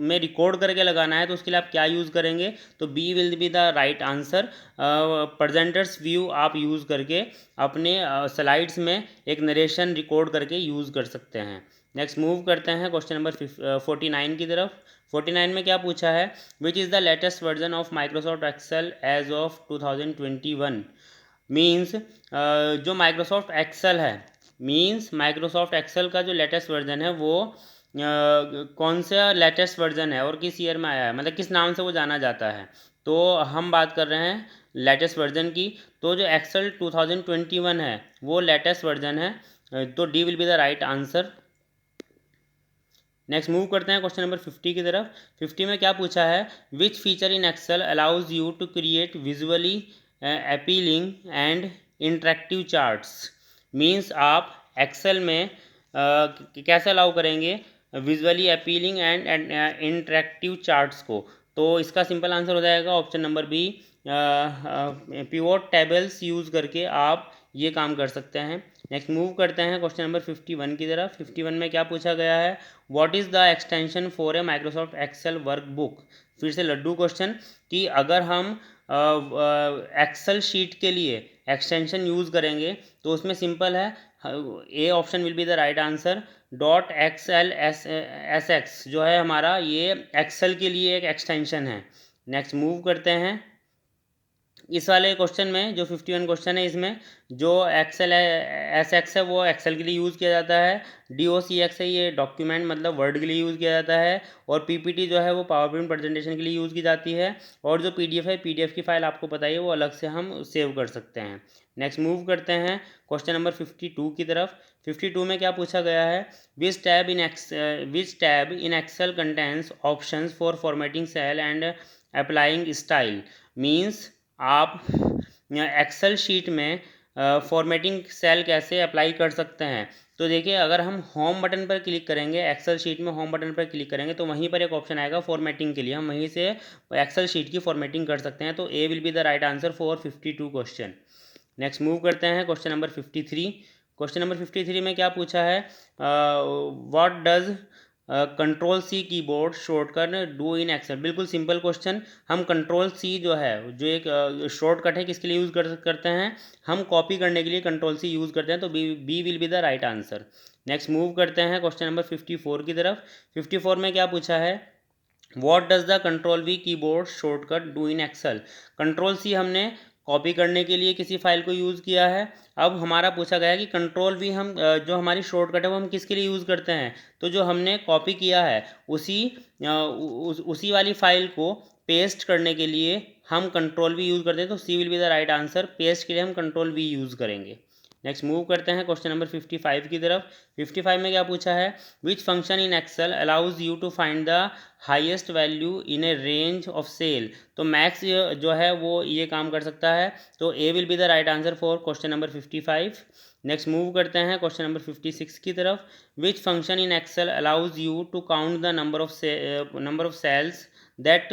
में रिकॉर्ड करके लगाना है तो उसके लिए आप क्या यूज़ करेंगे, तो B will be the right answer. Presenters view आप यूज़ करके अपने स्लाइड्स में एक नरेशन रिकॉर्ड करके यूज़ कर सकते हैं। नेक्स्ट मूव करते हैं क्वेश्चन नंबर 49 की तरफ। 49 में क्या पूछा है, which is the latest version of Microsoft Excel as of 2021। Means जो माइक्रोसॉफ्ट एक्सेल है, मीन्स माइक्रोसॉफ्ट एक्सेल का जो लेटेस्ट वर्जन है वो कौन सा लेटेस्ट वर्जन है और किस ईयर में आया है, मतलब किस नाम से वो जाना जाता है। तो हम बात कर रहे हैं लेटेस्ट वर्जन की, तो जो एक्सेल 2021 है वो लेटेस्ट वर्जन है, तो D will be the right answer. Next move करते हैं क्वेश्चन नंबर 50 की तरफ। 50 में क्या पूछा है, which feature in Excel allows you to create visually appealing and interactive charts. Means आप एक्सेल में कैसे अलाउ करेंगे visually appealing and interactive charts को। तो इसका सिंपल आंसर हो जाएगा option number B, pivot tables use करके आप ये काम कर सकते हैं। नेक्स्ट मूव करते हैं क्वेश्चन नंबर 51 की तरफ। 51 में क्या पूछा गया है, what is the extension for a Microsoft Excel workbook. फिर से लड्डू क्वेश्चन कि अगर हम एक्सेल शीट के लिए एक्सटेंशन यूज़ करेंगे तो उसमें सिंपल है, A option will be the right answer. .xlsx जो है हमारा ये एक्सेल के लिए एक एक्सटेंशन है। नेक्स्ट मूव करते हैं, इस वाले क्वेश्चन में जो 51 क्वेश्चन है इसमें जो एक्सेल एस एक्स है वो एक्सेल के लिए यूज़ किया जाता है, DOCX है ये डॉक्यूमेंट मतलब वर्ड के लिए यूज़ किया जाता है, और PPT जो है वो पावर पॉइंट प्रेजेंटेशन के लिए यूज़ की जाती है, और जो PDF है PDF की फाइल आपको पता ही है वो अलग से हम सेव कर सकते हैं। नेक्स्ट मूव करते हैं क्वेश्चन नंबर 52 की तरफ। 52 में क्या पूछा गया है, which tab in Excel contents options for formatting cell and applying style. Means आप एक्सेल शीट में फॉर्मेटिंग सेल कैसे अप्लाई कर सकते हैं। तो देखिए अगर हम होम बटन पर क्लिक करेंगे, एक्सेल शीट में होम बटन पर क्लिक करेंगे तो वहीं पर एक ऑप्शन आएगा फॉर्मेटिंग के लिए, हम वहीं से एक्सेल शीट की फॉर्मेटिंग कर सकते हैं। तो A will be the right answer for 52 question. Next move करते हैं क्वेश्चन नंबर 53। क्वेश्चन नंबर 53 में क्या पूछा है, what does control C keyboard shortcut do in Excel. बिल्कुल सिंपल क्वेश्चन, हम कंट्रोल सी जो है जो एक शॉर्टकट है किसके लिए यूज़ करते हैं, हम कॉपी करने के लिए कंट्रोल सी यूज़ करते हैं, तो B will be the right answer. Next move करते हैं क्वेश्चन नंबर 54 की तरफ। 54 में क्या पूछा है, what does the control V keyboard shortcut do in Excel. Control C हमने कॉपी करने के लिए किसी फाइल को यूज़ किया है, अब हमारा पूछा गया है कि कंट्रोल वी हम जो हमारी शॉर्टकट है वो हम किसके लिए यूज़ करते हैं, तो जो हमने कॉपी किया है उसी वाली फाइल को पेस्ट करने के लिए हम कंट्रोल वी यूज़ करते हैं, तो C will be the right answer. Paste के लिए हम कंट्रोल वी यूज़ करेंगे। नेक्स्ट मूव करते हैं क्वेश्चन नंबर 55 की तरफ। 55 में क्या पूछा है, which function in Excel allows you to find the highest value in a range of cell. तो मैक्स जो है वो ये काम कर सकता है, तो A will be the right answer for question number 55। Next move करते हैं क्वेश्चन नंबर 56 की तरफ। Which function in Excel allows you to count the number of cells that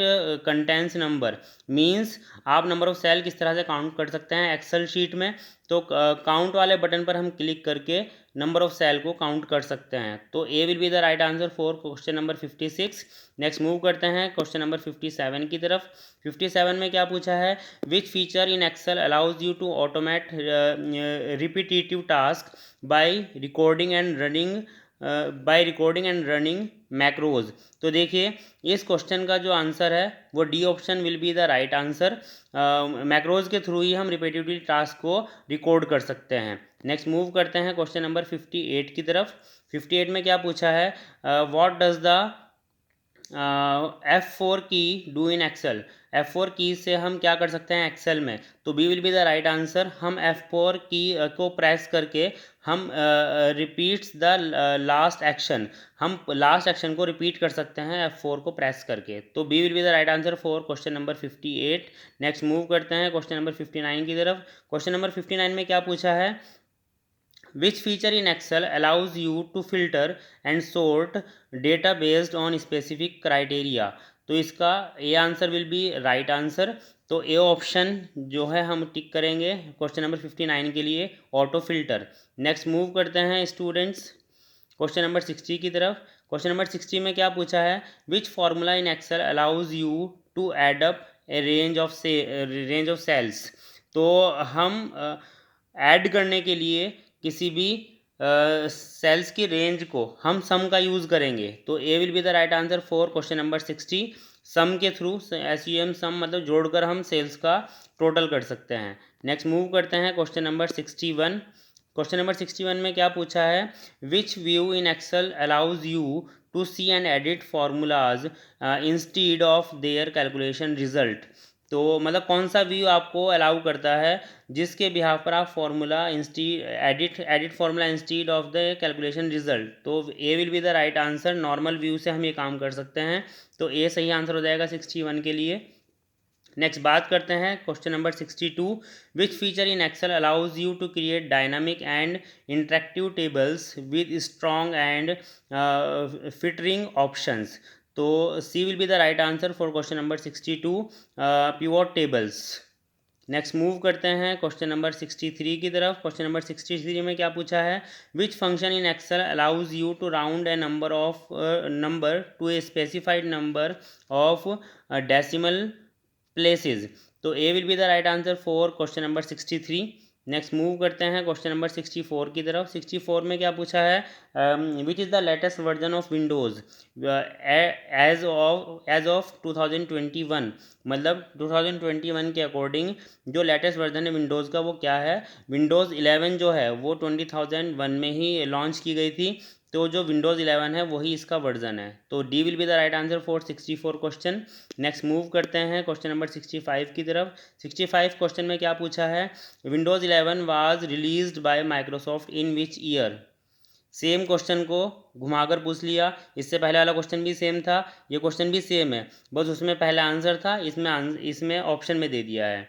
contains number. Means आप नंबर ऑफ सेल किस तरह से count कर सकते हैं एक्सेल शीट में, तो काउंट वाले बटन पर हम क्लिक करके नंबर ऑफ सेल को काउंट कर सकते हैं, तो A will be the right answer for question number 56। Next move करते हैं क्वेश्चन नंबर 57 की तरफ। 57 में क्या पूछा है, which feature in Excel allows you to automate repetitive task by recording and running macros. तो देखिए इस क्वेश्चन का जो आंसर है वो D option will be the right answer. Macros के थ्रू ही हम रिपीटेटिव टास्क को रिकॉर्ड कर सकते हैं। नेक्स्ट मूव करते हैं क्वेश्चन नंबर 58 की तरफ। 58 में क्या पूछा है, व्हाट डज द F4 की डू इन एक्सेल। F4 की से हम क्या कर सकते हैं एक्सेल में, तो B will be the right answer. हम F4 की को प्रेस करके हम रिपीट्स द लास्ट एक्शन, हम लास्ट एक्शन को रिपीट कर सकते हैं F4 को प्रेस करके, तो B will be the right answer for question number 58। Next move करते हैं क्वेश्चन नंबर 59 की तरफ। क्वेश्चन नंबर 59 में क्या पूछा है, which feature in excel allows you to filter and sort data based on specific criteria। तो इसका A answer will B right answer, तो ए ऑप्शन जो है हम टिक करेंगे क्वेश्चन नंबर 59 के लिए, ऑटो फिल्टर। नेक्स्ट मूव करते हैं स्टूडेंट्स क्वेश्चन नंबर 60 की तरफ। क्वेश्चन नंबर 60 में क्या पूछा है, which formula in Excel allows you to add up a range of cells. तो हम ऐड करने के लिए किसी भी सेल्स की रेंज को हम सम का यूज़ करेंगे। तो A will be the right answer for question number 60। Sum के थ्रू SUM सम मतलब जोड़कर हम सेल्स का टोटल कर सकते हैं। नेक्स्ट मूव करते हैं क्वेश्चन नंबर 61। क्वेश्चन नंबर 61 में क्या पूछा है, which view in Excel allows you to see and edit formulas instead of their calculation result. तो मतलब कौन सा व्यू आपको अलाउ करता है जिसके बिहाफ पर आप formula edit formula instead of the calculation result. तो A will be the right answer. Normal view से हम ये काम कर सकते हैं, तो ए सही आंसर हो जाएगा 61 के लिए। नेक्स्ट बात करते हैं question number 62। Which feature in Excel allows you to create dynamic and interactive tables with strong and filtering options. तो C will be the right answer for question number 62, pivot tables. Next move करते हैं question number 63 की तरफ। Question number 63 में क्या पूछा है, which function in Excel allows you to round a number to a specified number of decimal places. तो A will be the right answer for question number 63। Next move करते हैं question number 64 की तरफ। 64 में क्या पूछा है, which is the latest version of Windows as of 2021। मतलब 2021 के अकॉर्डिंग जो लेटेस्ट वर्जन है विंडोज़ का वो क्या है। विंडोज़ 11 जो है वो 2001 में ही लॉन्च की गई थी, तो जो विंडोज़ 11 है वही इसका वर्जन है। तो D will be the right answer for 64 question. Next move करते हैं क्वेश्चन नंबर 65 की तरफ। 65 क्वेश्चन में क्या पूछा है, Windows 11 was released by Microsoft in which year. Same question को घुमाकर पूछ लिया, इससे पहले वाला क्वेश्चन भी सेम था, ये क्वेश्चन भी सेम है, बस उसमें पहला आंसर था, इसमें ऑप्शन में दे दिया है।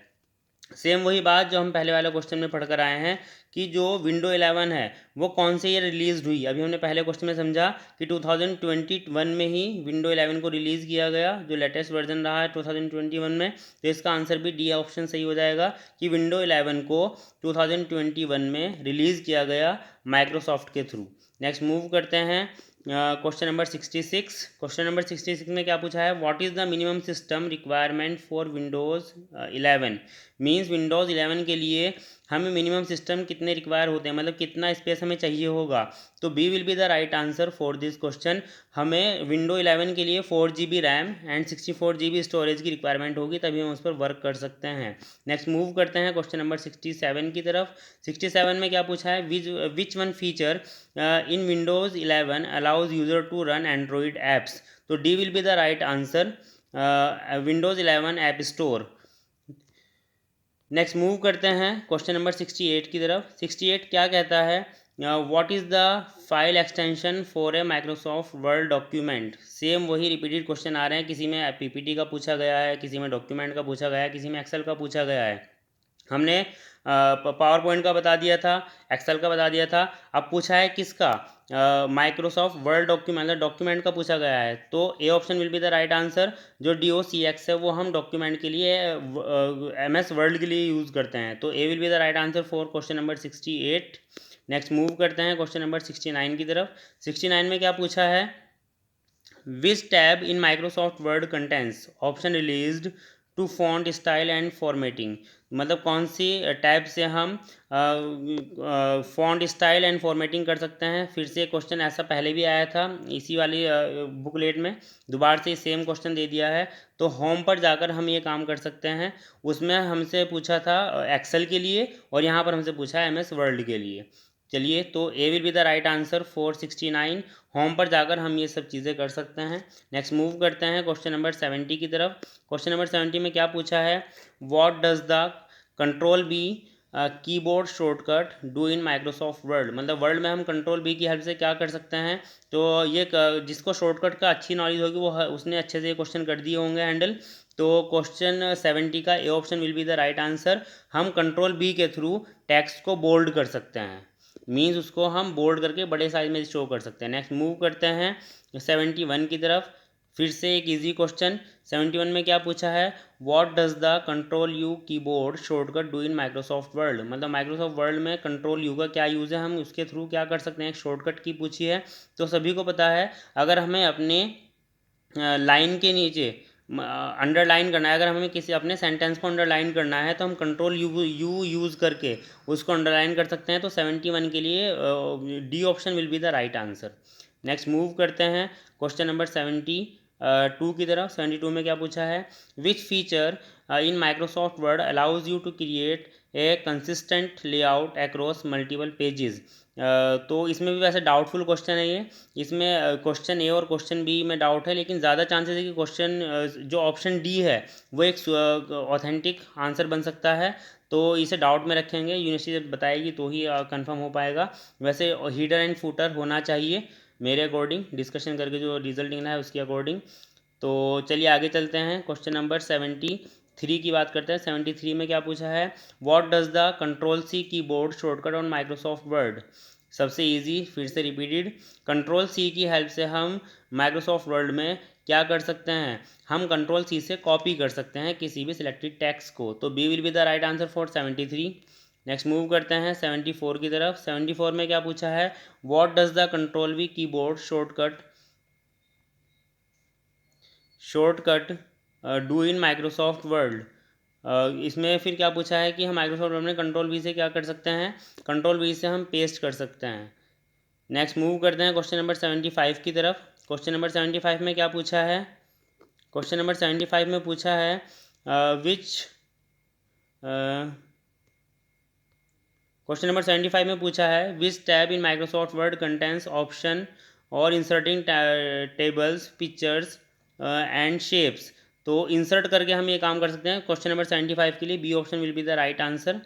सेम वही बात जो हम पहले वाले क्वेश्चन में पढ़कर आए हैं कि जो विंडो 11 है वो कौन से ईयर रिलीज़ हुई। अभी हमने पहले क्वेश्चन में समझा कि 2021 में ही विंडो 11 को रिलीज़ किया गया, जो लेटेस्ट वर्जन रहा है 2021 में। तो इसका आंसर भी डी ऑप्शन सही हो जाएगा कि विंडो 11 को 2021 में रिलीज़ किया गया माइक्रोसॉफ्ट के थ्रू। नेक्स्ट मूव करते हैं क्वेश्चन नंबर 66। क्वेश्चन नंबर 66 में क्या पूछा है, what is the minimum system requirement for Windows 11। Means Windows 11 के लिए हमें मिनिमम सिस्टम कितने रिक्वायर होते हैं, मतलब कितना स्पेस हमें चाहिए होगा। तो B will be the right answer for this question. हमें विंडो 11 के लिए 4 GB RAM and 64 GB storage की रिक्वायरमेंट होगी, तभी हम उस पर वर्क कर सकते हैं। नेक्स्ट मूव करते हैं क्वेश्चन नंबर 67 की तरफ। 67 में क्या पूछा है, which one feature in Windows 11 allows user to run Android apps. तो D will be the right answer, Windows 11 app store. Next move करते हैं क्वेश्चन नंबर 68 की तरफ। 68 क्या कहता है, what is the file extension for a Microsoft word document. Same वही repeated question आ रहे हैं, किसी में PPT का पूछा गया है, किसी में डॉक्यूमेंट का पूछा गया है, किसी में एक्सेल का पूछा गया है। हमने पावर पॉइंट का बता दिया था, एक्सेल का बता दिया था, अब पूछा है किसका, माइक्रोसॉफ्ट वर्ड डॉक्यूमेंट, मतलब डॉक्यूमेंट का पूछा गया है। तो A option will be the right answer. जो DOCX है वो हम डॉक्यूमेंट के लिए MS वर्ड के लिए यूज़ करते हैं। तो A will be the right answer for question number 68। Next move करते हैं क्वेश्चन नंबर 69 की तरफ। 69 में क्या पूछा है, which tab in Microsoft Word contents option released to font style and formatting. मतलब कौन सी टैब से हम फॉन्ट स्टाइल एंड फॉर्मेटिंग कर सकते हैं। फिर से क्वेश्चन ऐसा पहले भी आया था इसी वाली बुकलेट में, दोबारा से सेम क्वेश्चन दे दिया है। तो होम पर जाकर हम ये काम कर सकते हैं। उसमें हमसे पूछा था एक्सेल के लिए और यहाँ पर हमसे पूछा है MS वर्ल्ड के लिए। चलिए, तो A will be the right answer for 69। Home पर जाकर हम ये सब चीज़ें कर सकते हैं। नेक्स्ट मूव करते हैं क्वेश्चन नंबर 70 की तरफ। क्वेश्चन नंबर 70 में क्या पूछा है, what does the control B keyboard shortcut do in Microsoft Word. मतलब वर्ड में हम कंट्रोल बी की हेल्प से क्या कर सकते हैं। तो ये जिसको शॉर्टकट का अच्छी नॉलेज होगी वो उसने अच्छे से क्वेश्चन कर दिए होंगे हैंडल। तो क्वेश्चन 70 का A option will be the right answer. हम कंट्रोल बी के थ्रू टेक्स्ट को बोल्ड कर सकते हैं, मीन्स उसको हम बोल्ड करके बड़े साइज में शो कर सकते हैं। नेक्स्ट मूव करते हैं 71 की तरफ। फिर से एक इजी क्वेश्चन 71 में क्या पूछा है, what does the control you keyboard shortcut do in Microsoft Word. मतलब माइक्रोसॉफ्ट वर्ड में कंट्रोल यू का क्या यूज़ है, हम उसके थ्रू क्या कर सकते हैं, एक शॉर्टकट की पूछी है। तो सभी को पता है, अगर हमें अपने लाइन के नीचे अंडरलाइन करना है, अगर हमें किसी अपने सेंटेंस को अंडरलाइन करना है तो हम कंट्रोल यू यूज़ करके उसको अंडरलाइन कर सकते हैं। तो 71 के लिए D option will be the right answer. Next move करते हैं क्वेश्चन नंबर 72 की तरफ। 72 में क्या पूछा है, which feature in Microsoft Word allows you to create a consistent layout across multiple pages. तो इसमें भी वैसे डाउटफुल क्वेश्चन है ये, इसमें क्वेश्चन ए और क्वेश्चन बी में डाउट है, लेकिन ज़्यादा चांसेस है कि क्वेश्चन जो ऑप्शन डी है वो एक ऑथेंटिक आंसर बन सकता है। तो इसे डाउट में रखेंगे, यूनिवर्सिटी जब बताएगी तो ही कंफर्म हो पाएगा। वैसे हीडर एंड फूटर होना चाहिए मेरे अकॉर्डिंग, डिस्कशन करके जो रिजल्ट निकला है उसके अकॉर्डिंग। तो चलिए आगे चलते हैं, क्वेश्चन नंबर 73 की बात करते हैं। 73 में क्या पूछा है, what does the control C keyboard shortcut on Microsoft Word. सबसे इजी, फिर से रिपीटेड, कंट्रोल सी की हेल्प से हम माइक्रोसॉफ्ट वर्ड में क्या कर सकते हैं, हम कंट्रोल सी से कॉपी कर सकते हैं किसी भी सिलेक्टेड टेक्स्ट को। तो B will be the right answer for 73। Next move करते हैं 74 की तरफ। 74 में क्या पूछा है, what does the control V keyboard shortcut do in Microsoft word. इसमें फिर क्या पूछा है कि हम माइक्रोसॉफ्ट वर्ड में कंट्रोल वी से क्या कर सकते हैं, कंट्रोल वी से हम पेस्ट कर सकते हैं। नेक्स्ट मूव करते हैं क्वेश्चन नंबर 75 की तरफ। क्वेश्चन नंबर 75 में क्या पूछा है, क्वेश्चन नंबर 75 में पूछा है विच क्वेश्चन नंबर 75 में पूछा है, which tab in Microsoft Word contains option और inserting tables pictures and shapes. तो इंसर्ट करके हम ये काम कर सकते हैं। क्वेश्चन नंबर 75 के लिए B option will be the right answer.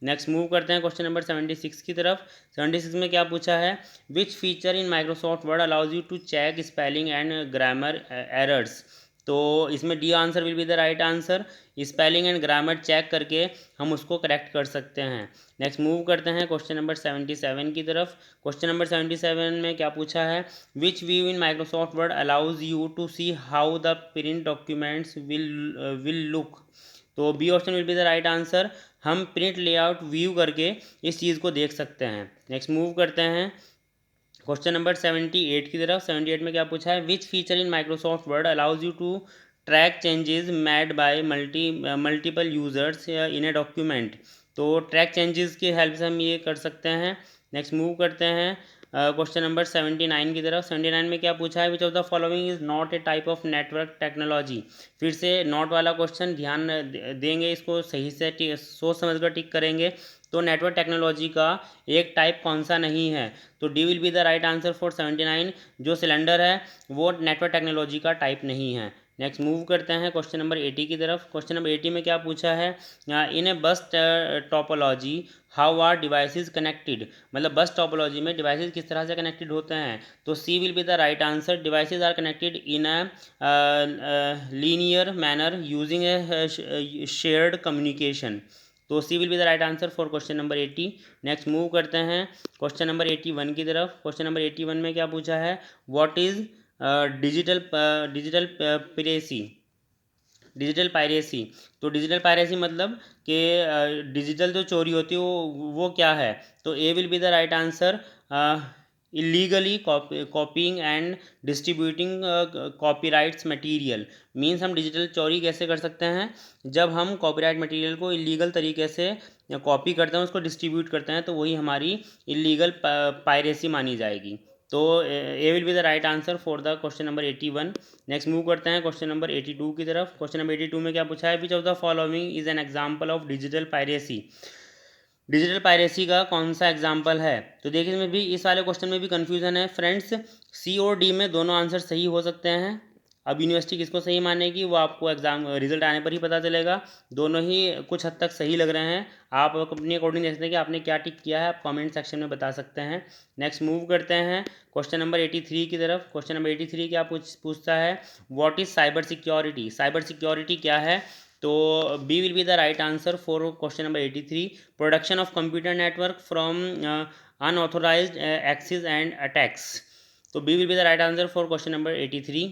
Next move करते हैं क्वेश्चन नंबर 76 की तरफ। 76 में क्या पूछा है, which feature in Microsoft Word allows you to check spelling and grammar errors. तो इसमें D answer will be the right answer. Spelling and grammar check करके हम उसको करेक्ट कर सकते हैं। नेक्स्ट मूव करते हैं क्वेश्चन नंबर 77 की तरफ। क्वेश्चन नंबर 77 में क्या पूछा है, which view in Microsoft Word allows you to see how the print documents will look. तो B option will be the right answer. हम प्रिंट लेआउट व्यू करके इस चीज़ को देख सकते हैं। नेक्स्ट मूव करते हैं क्वेश्चन नंबर 78 की तरफ। 78 में क्या पूछा है, which feature in Microsoft Word allows you to track changes made by multiple users in a document. तो ट्रैक चेंजेस की हेल्प से हम ये कर सकते हैं। नेक्स्ट मूव करते हैं क्वेश्चन नंबर 79 की तरफ। 79 में क्या पूछा है, which of the following is not A type of network technology. फिर से नॉट वाला क्वेश्चन, ध्यान देंगे इसको, सही से सोच समझ कर टिक करेंगे। तो नेटवर्क टेक्नोलॉजी का एक टाइप कौन सा नहीं है, तो D will be the right answer for 79। जो सिलेंडर है वो नेटवर्क टेक्नोलॉजी का टाइप नहीं है। नेक्स्ट मूव करते हैं क्वेश्चन नंबर 80 की तरफ। क्वेश्चन नंबर 80 में क्या पूछा है, in a bus topology how are devices connected. मतलब बस टोपोलॉजी में डिवाइसेस किस तरह से कनेक्टेड होते हैं। तो C will be the right answer. Devices are connected in a linear manner using a shared communication. तो C will be the right answer for question number 80। Next move करते हैं क्वेश्चन नंबर 81 की तरफ। Question number 81 में क्या पूछा है, what is digital piracy. Digital piracy, तो डिजिटल पायरेसी मतलब कि डिजिटल जो चोरी होती है वो क्या है। तो A will be the right answer. Illegally copying and distributing copyrights material. Means हम डिजिटल चोरी कैसे कर सकते हैं, जब हम कॉपीराइट मटेरियल को इलीगल तरीके से कॉपी करते हैं, उसको डिस्ट्रीब्यूट करते हैं, तो वही हमारी इलीगल पायरेसी मानी जाएगी। तो A will be the right answer for the question number 81। Next move करते हैं क्वेश्चन नंबर 82 की तरफ। क्वेश्चन नंबर 82 में क्या पूछा है, which of the following is an example of digital piracy. Digital piracy का कौन सा एग्जाम्पल है। तो देखिए इसमें भी, इस वाले क्वेश्चन में भी कन्फ्यूजन है फ्रेंड्स। सी और डी में दोनों आंसर सही हो सकते हैं। अब यूनिवर्सिटी किसको सही मानेगी वो आपको एग्जाम रिजल्ट आने पर ही पता चलेगा। दोनों ही कुछ हद तक सही लग रहे हैं। आप अपनी अकॉर्डिंग देख सकते हैं कि आपने क्या टिक किया है, आप कमेंट सेक्शन में बता सकते हैं। नेक्स्ट मूव करते हैं क्वेश्चन नंबर 83 की तरफ। क्वेश्चन नंबर 83 क्या पूछता है, what is cyber security. Cyber security क्या है। तो B will be the right answer for question number 83। Production of computer network from unauthorized access and attacks. तो B will be the right answer for question number 83।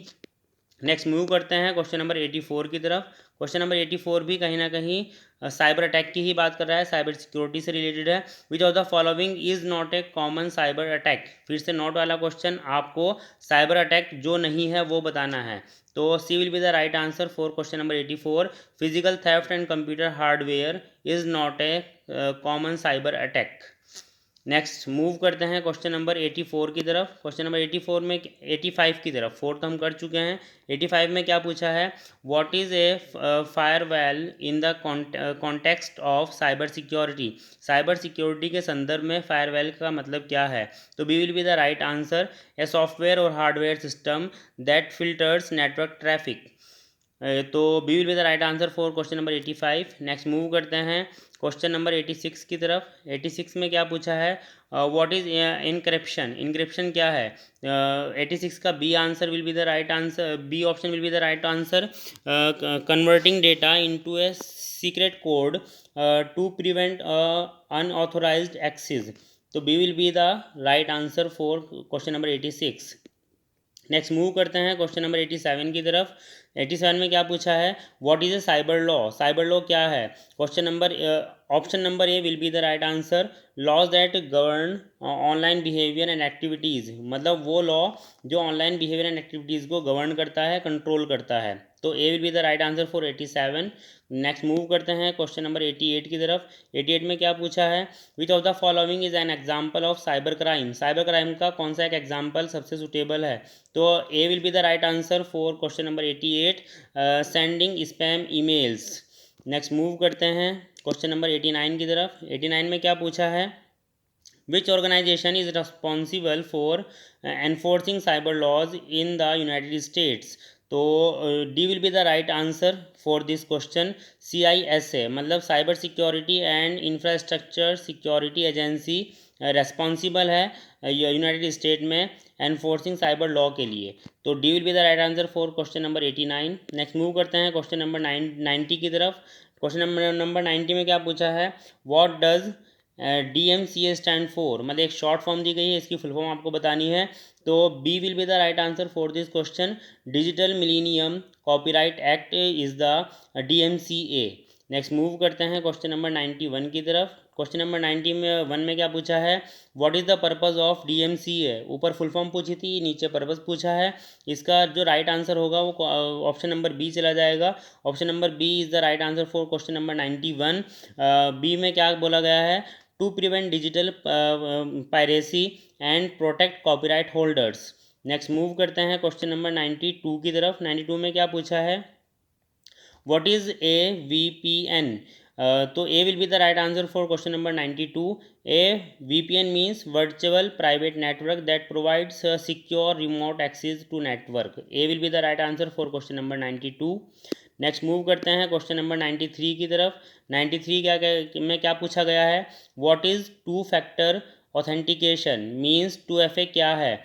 Next move करते हैं question number 84 की तरफ। Question number 84 भी कहीं ना कहीं cyber attack की ही बात कर रहा है, साइबर सिक्योरिटी से रिलेटेड है। Which of the following is not a common cyber attack. फिर से नॉट वाला क्वेश्चन, आपको साइबर अटैक जो नहीं है वो बताना है। तो C will be the right answer for question number 84। Physical theft and computer hardware is not a common cyber attack. Next move करते हैं क्वेश्चन नंबर 84 की तरफ। क्वेश्चन नंबर 84 में 85 की तरफ, फोर्थ हम कर चुके हैं। 85 में क्या पूछा है, what is a firewall in the context of cyber security. Cyber security के संदर्भ में फायरवॉल का मतलब क्या है। तो B will be the right answer, a software और hardware system that filters network traffic. तो B will be the right answer for question number 85। Next move करते हैं क्वेश्चन नंबर 86 की तरफ। 86 में क्या पूछा है, व्हाट इज इनक्रिप्शन। इनक्रिप्शन क्या है। 86 का B answer will be the right answer, B option will be the right answer, converting data into a secret code to prevent unauthorized access. तो B will be the right answer for question number 86। Next move करते हैं question number 87 की तरफ। 87 में क्या पूछा है, what is a cyber law. Cyber law क्या है। Question number option number A will be the right answer, laws that govern online behaviour and activities. मतलब वो लॉ जो ऑनलाइन बिहेवियर एंड एक्टिविटीज़ को गवर्न करता है, कंट्रोल करता है। तो A will be the right answer for 87। Next move करते हैं क्वेश्चन नंबर 88 की तरफ। 88 में क्या पूछा है, which of the following is an example of cyber crime. Cyber crime का कौन सा एक एग्जाम्पल सबसे सुटेबल है। तो A will be the right answer for question number 88, sending spam emails. Next move करते हैं क्वेश्चन नंबर 89 की तरफ। 89 में क्या पूछा है, which organization is responsible for enforcing cyber laws in the United States। तो D will be the right answer for this question, CISA। मतलब cyber security and infrastructure security agency responsible है United state में enforcing cyber law के लिए। तो D will be the right answer for question number 89। Next move करते हैं question number 90 की तरफ। क्वेश्चन नंबर 90 में क्या पूछा है, what does DMCA stand for. मतलब एक शॉर्ट फॉर्म दी गई है, इसकी फुल फॉर्म आपको बतानी है। तो B will be the right answer for this question, digital millennium copyright act is the DMCA। Next move करते हैं क्वेश्चन नंबर 91 की तरफ। क्वेश्चन नंबर 91 में क्या पूछा है, what is the purpose of DMCA। ऊपर फुल फॉर्म पूछी थी, नीचे पर्पज़ पूछा है। इसका जो राइट आंसर होगा वो ऑप्शन नंबर बी चला जाएगा। Option number B is the right answer for question number 91। B में क्या बोला गया है, to prevent digital piracy and protect copyright holders. Next move करते हैं क्वेश्चन नंबर 92 की तरफ। 92 में क्या पूछा है, व्हाट इज़ ए VPN। तो A will be the right answer for question number 92। A VPN means virtual private network that provides secure remote access to network. A will be the right answer for question number 92। Next move करते हैं question number 93 की तरफ। 93 में क्या पूछा गया है, what is two factor authentication means 2FA क्या है।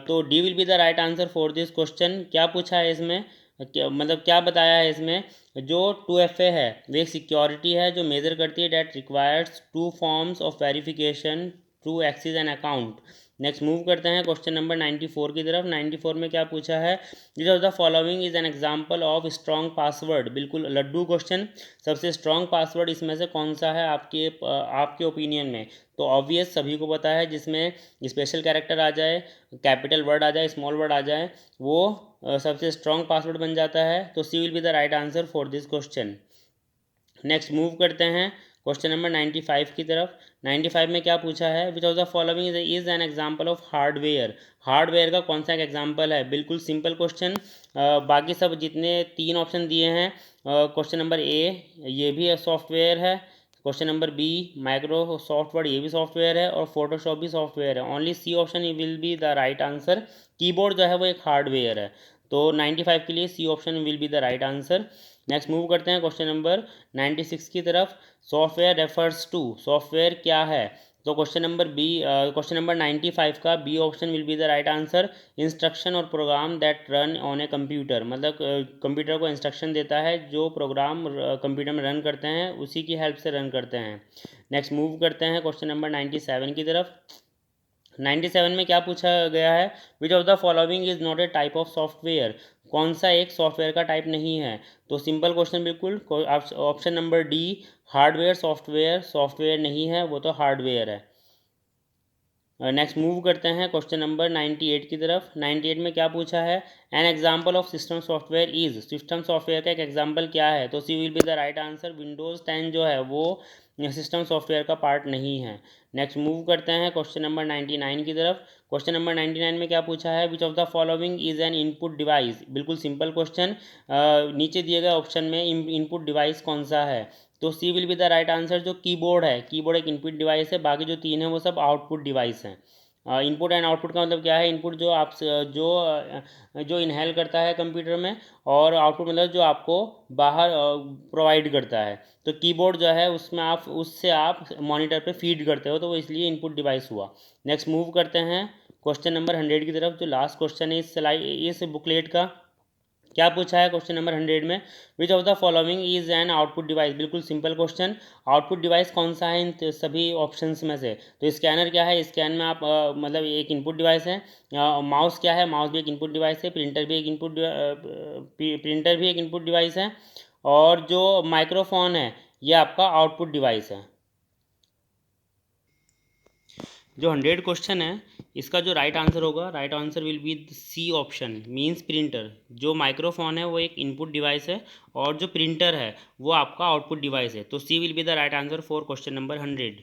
तो D will be the right answer for this question. क्या पूछा है इसमें, मतलब क्या बताया है इसमें, जो 2FA है वो एक सिक्योरिटी है जो मेजर करती है that requires 2 forms of verification to access an account. Next move करते हैं क्वेश्चन नंबर 94 की तरफ। 94 में क्या पूछा है, which of the following is an example of strong password. बिल्कुल लड्डू क्वेश्चन, सबसे स्ट्रॉन्ग पासवर्ड इसमें से कौन सा है आपके ओपिनियन में। तो ऑब्वियस सभी को पता है, जिसमें स्पेशल कैरेक्टर आ जाए, कैपिटल वर्ड आ जाए, स्मॉल वर्ड आ जाए, वो सबसे स्ट्रॉन्ग पासवर्ड बन जाता है। तो C will be the right answer for this question. Next move करते हैं क्वेश्चन नंबर 95 की तरफ। 95 में क्या पूछा है, which of the following is an example of hardware. Hardware का कौन सा एक एग्जाम्पल है। बिल्कुल सिंपल क्वेश्चन, बाकी सब जितने 3 ऑप्शन दिए हैं, क्वेश्चन नंबर ए ये भी सॉफ्टवेयर है, question number B Microsoft Word ये भी सॉफ्टवेयर है, और फोटोशॉप भी सॉफ्टवेयर है। Only C option will be the right answer. Keyboard जो है वो एक हार्डवेयर है। तो 95 के लिए C option will be the right answer. Next move करते हैं क्वेश्चन नंबर 96 की तरफ। सॉफ्टवेयर रेफर्स टू, सॉफ्टवेयर क्या है। तो क्वेश्चन नंबर 95 का B option will be the right answer, instruction और program that run on a computer. मतलब कंप्यूटर को इंस्ट्रक्शन देता है, जो प्रोग्राम कंप्यूटर में रन करते हैं उसी की हेल्प से रन करते हैं। नेक्स्ट मूव करते हैं क्वेश्चन नंबर 97 की तरफ। 97 में क्या पूछा गया है, which of the following is not A type of software. कौन सा एक सॉफ्टवेयर का टाइप नहीं है? तो सिंपल क्वेश्चन बिल्कुल, option number D hardware software, software नहीं है, वो तो हार्डवेयर है। नेक्स्ट मूव करते हैं क्वेश्चन नंबर 98 की तरफ। 98 में क्या पूछा है? An example of system software is, system software का एक एग्जाम्पल क्या है? तो C will be the right answer. Windows 10 जो है वो सिस्टम सॉफ्टवेयर का पार्ट नहीं है। नेक्स्ट मूव करते हैं क्वेश्चन नंबर 99 की तरफ। क्वेश्चन नंबर 99 में क्या पूछा है? Which of the following is N input device. बिल्कुल सिंपल क्वेश्चन, नीचे दिए गए ऑप्शन में इनपुट डिवाइस कौन सा है? तो C will be the right answer. जो कीबोर्ड है, कीबोर्ड एक इनपुट डिवाइस है, बाकी जो तीन है वो सब आउटपुट डिवाइस हैं। इनपुट एंड आउटपुट का मतलब क्या है? इनपुट जो आप जो इनहेल करता है कंप्यूटर में, और आउटपुट मतलब जो आपको बाहर प्रोवाइड करता है। तो कीबोर्ड जो है उसमें आप उससे आप मॉनिटर पे फीड करते हो, तो वो इसलिए इनपुट डिवाइस हुआ। नेक्स्ट मूव करते हैं क्वेश्चन नंबर 100 की तरफ, जो लास्ट क्वेश्चन है इस बुकलेट का। क्या पूछा है क्वेश्चन नंबर 100 में? विच of the following is an output device. बिल्कुल सिंपल क्वेश्चन, आउटपुट डिवाइस कौन सा है इन सभी ऑप्शंस में से? तो स्कैनर क्या है? स्कैन में आप मतलब एक इनपुट डिवाइस है। माउस क्या है? माउस भी एक इनपुट डिवाइस है। प्रिंटर भी एक इनपुट डिवाइस है। और जो माइक्रोफोन है ये आपका आउटपुट डिवाइस है। जो 100 क्वेश्चन है इसका जो राइट आंसर होगा, right answer will be C option, means printer. जो माइक्रोफोन है वो एक इनपुट डिवाइस है, और जो प्रिंटर है वो आपका आउटपुट डिवाइस है। तो C will be the right answer for question number 100।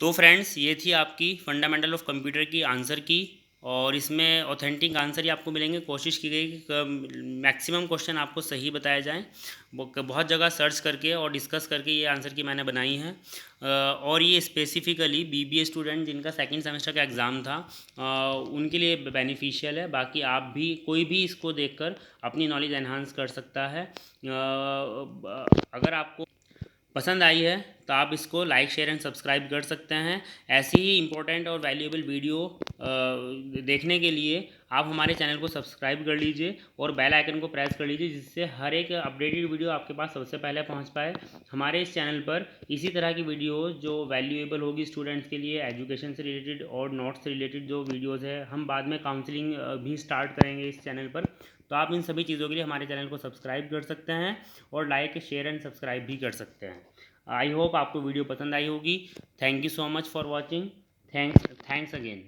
तो फ्रेंड्स ये थी आपकी फंडामेंटल ऑफ कंप्यूटर की आंसर की, और इसमें ऑथेंटिक आंसर ही आपको मिलेंगे। कोशिश की गई कि मैक्सिमम क्वेश्चन आपको सही बताए जाएं। बहुत जगह सर्च करके और डिस्कस करके ये आंसर की मैंने बनाई है। और ये स्पेसिफ़िकली बीबीए स्टूडेंट जिनका सेकंड सेमेस्टर का एग्ज़ाम था उनके लिए बेनिफिशियल है। बाकी आप भी, कोई भी इसको देखकर अपनी नॉलेज एनहांस कर सकता है। अगर आपको पसंद आई है तो आप इसको लाइक शेयर एंड सब्सक्राइब कर सकते हैं। ऐसी ही इंपॉर्टेंट और वैल्यूएबल वीडियो देखने के लिए आप हमारे चैनल को सब्सक्राइब कर लीजिए और बेल आइकन को प्रेस कर लीजिए, जिससे हर एक अपडेटेड वीडियो आपके पास सबसे पहले पहुंच पाए। हमारे इस चैनल पर इसी तरह की वीडियो जो वैल्यूएबल होगी स्टूडेंट्स के लिए, एजुकेशन से रिलेटेड और नोट्स से रिलेटेड जो वीडियोज़ है, हम बाद में काउंसलिंग भी स्टार्ट करेंगे इस चैनल पर। तो आप इन सभी चीज़ों के लिए हमारे चैनल को सब्सक्राइब कर सकते हैं और लाइक शेयर एंड सब्सक्राइब भी कर सकते हैं। आई होप आपको वीडियो पसंद आई होगी। Thank you so much for watching. Thanks again.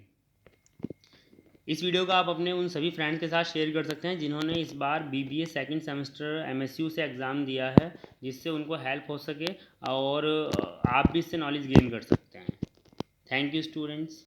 इस वीडियो को आप अपने उन सभी फ्रेंड्स के साथ शेयर कर सकते हैं जिन्होंने इस बार बीबीए सेकंड सेमेस्टर एमएसयू से एग्ज़ाम दिया है, जिससे उनको हेल्प हो सके और आप भी इससे नॉलेज गेन कर सकते हैं। Thank you students.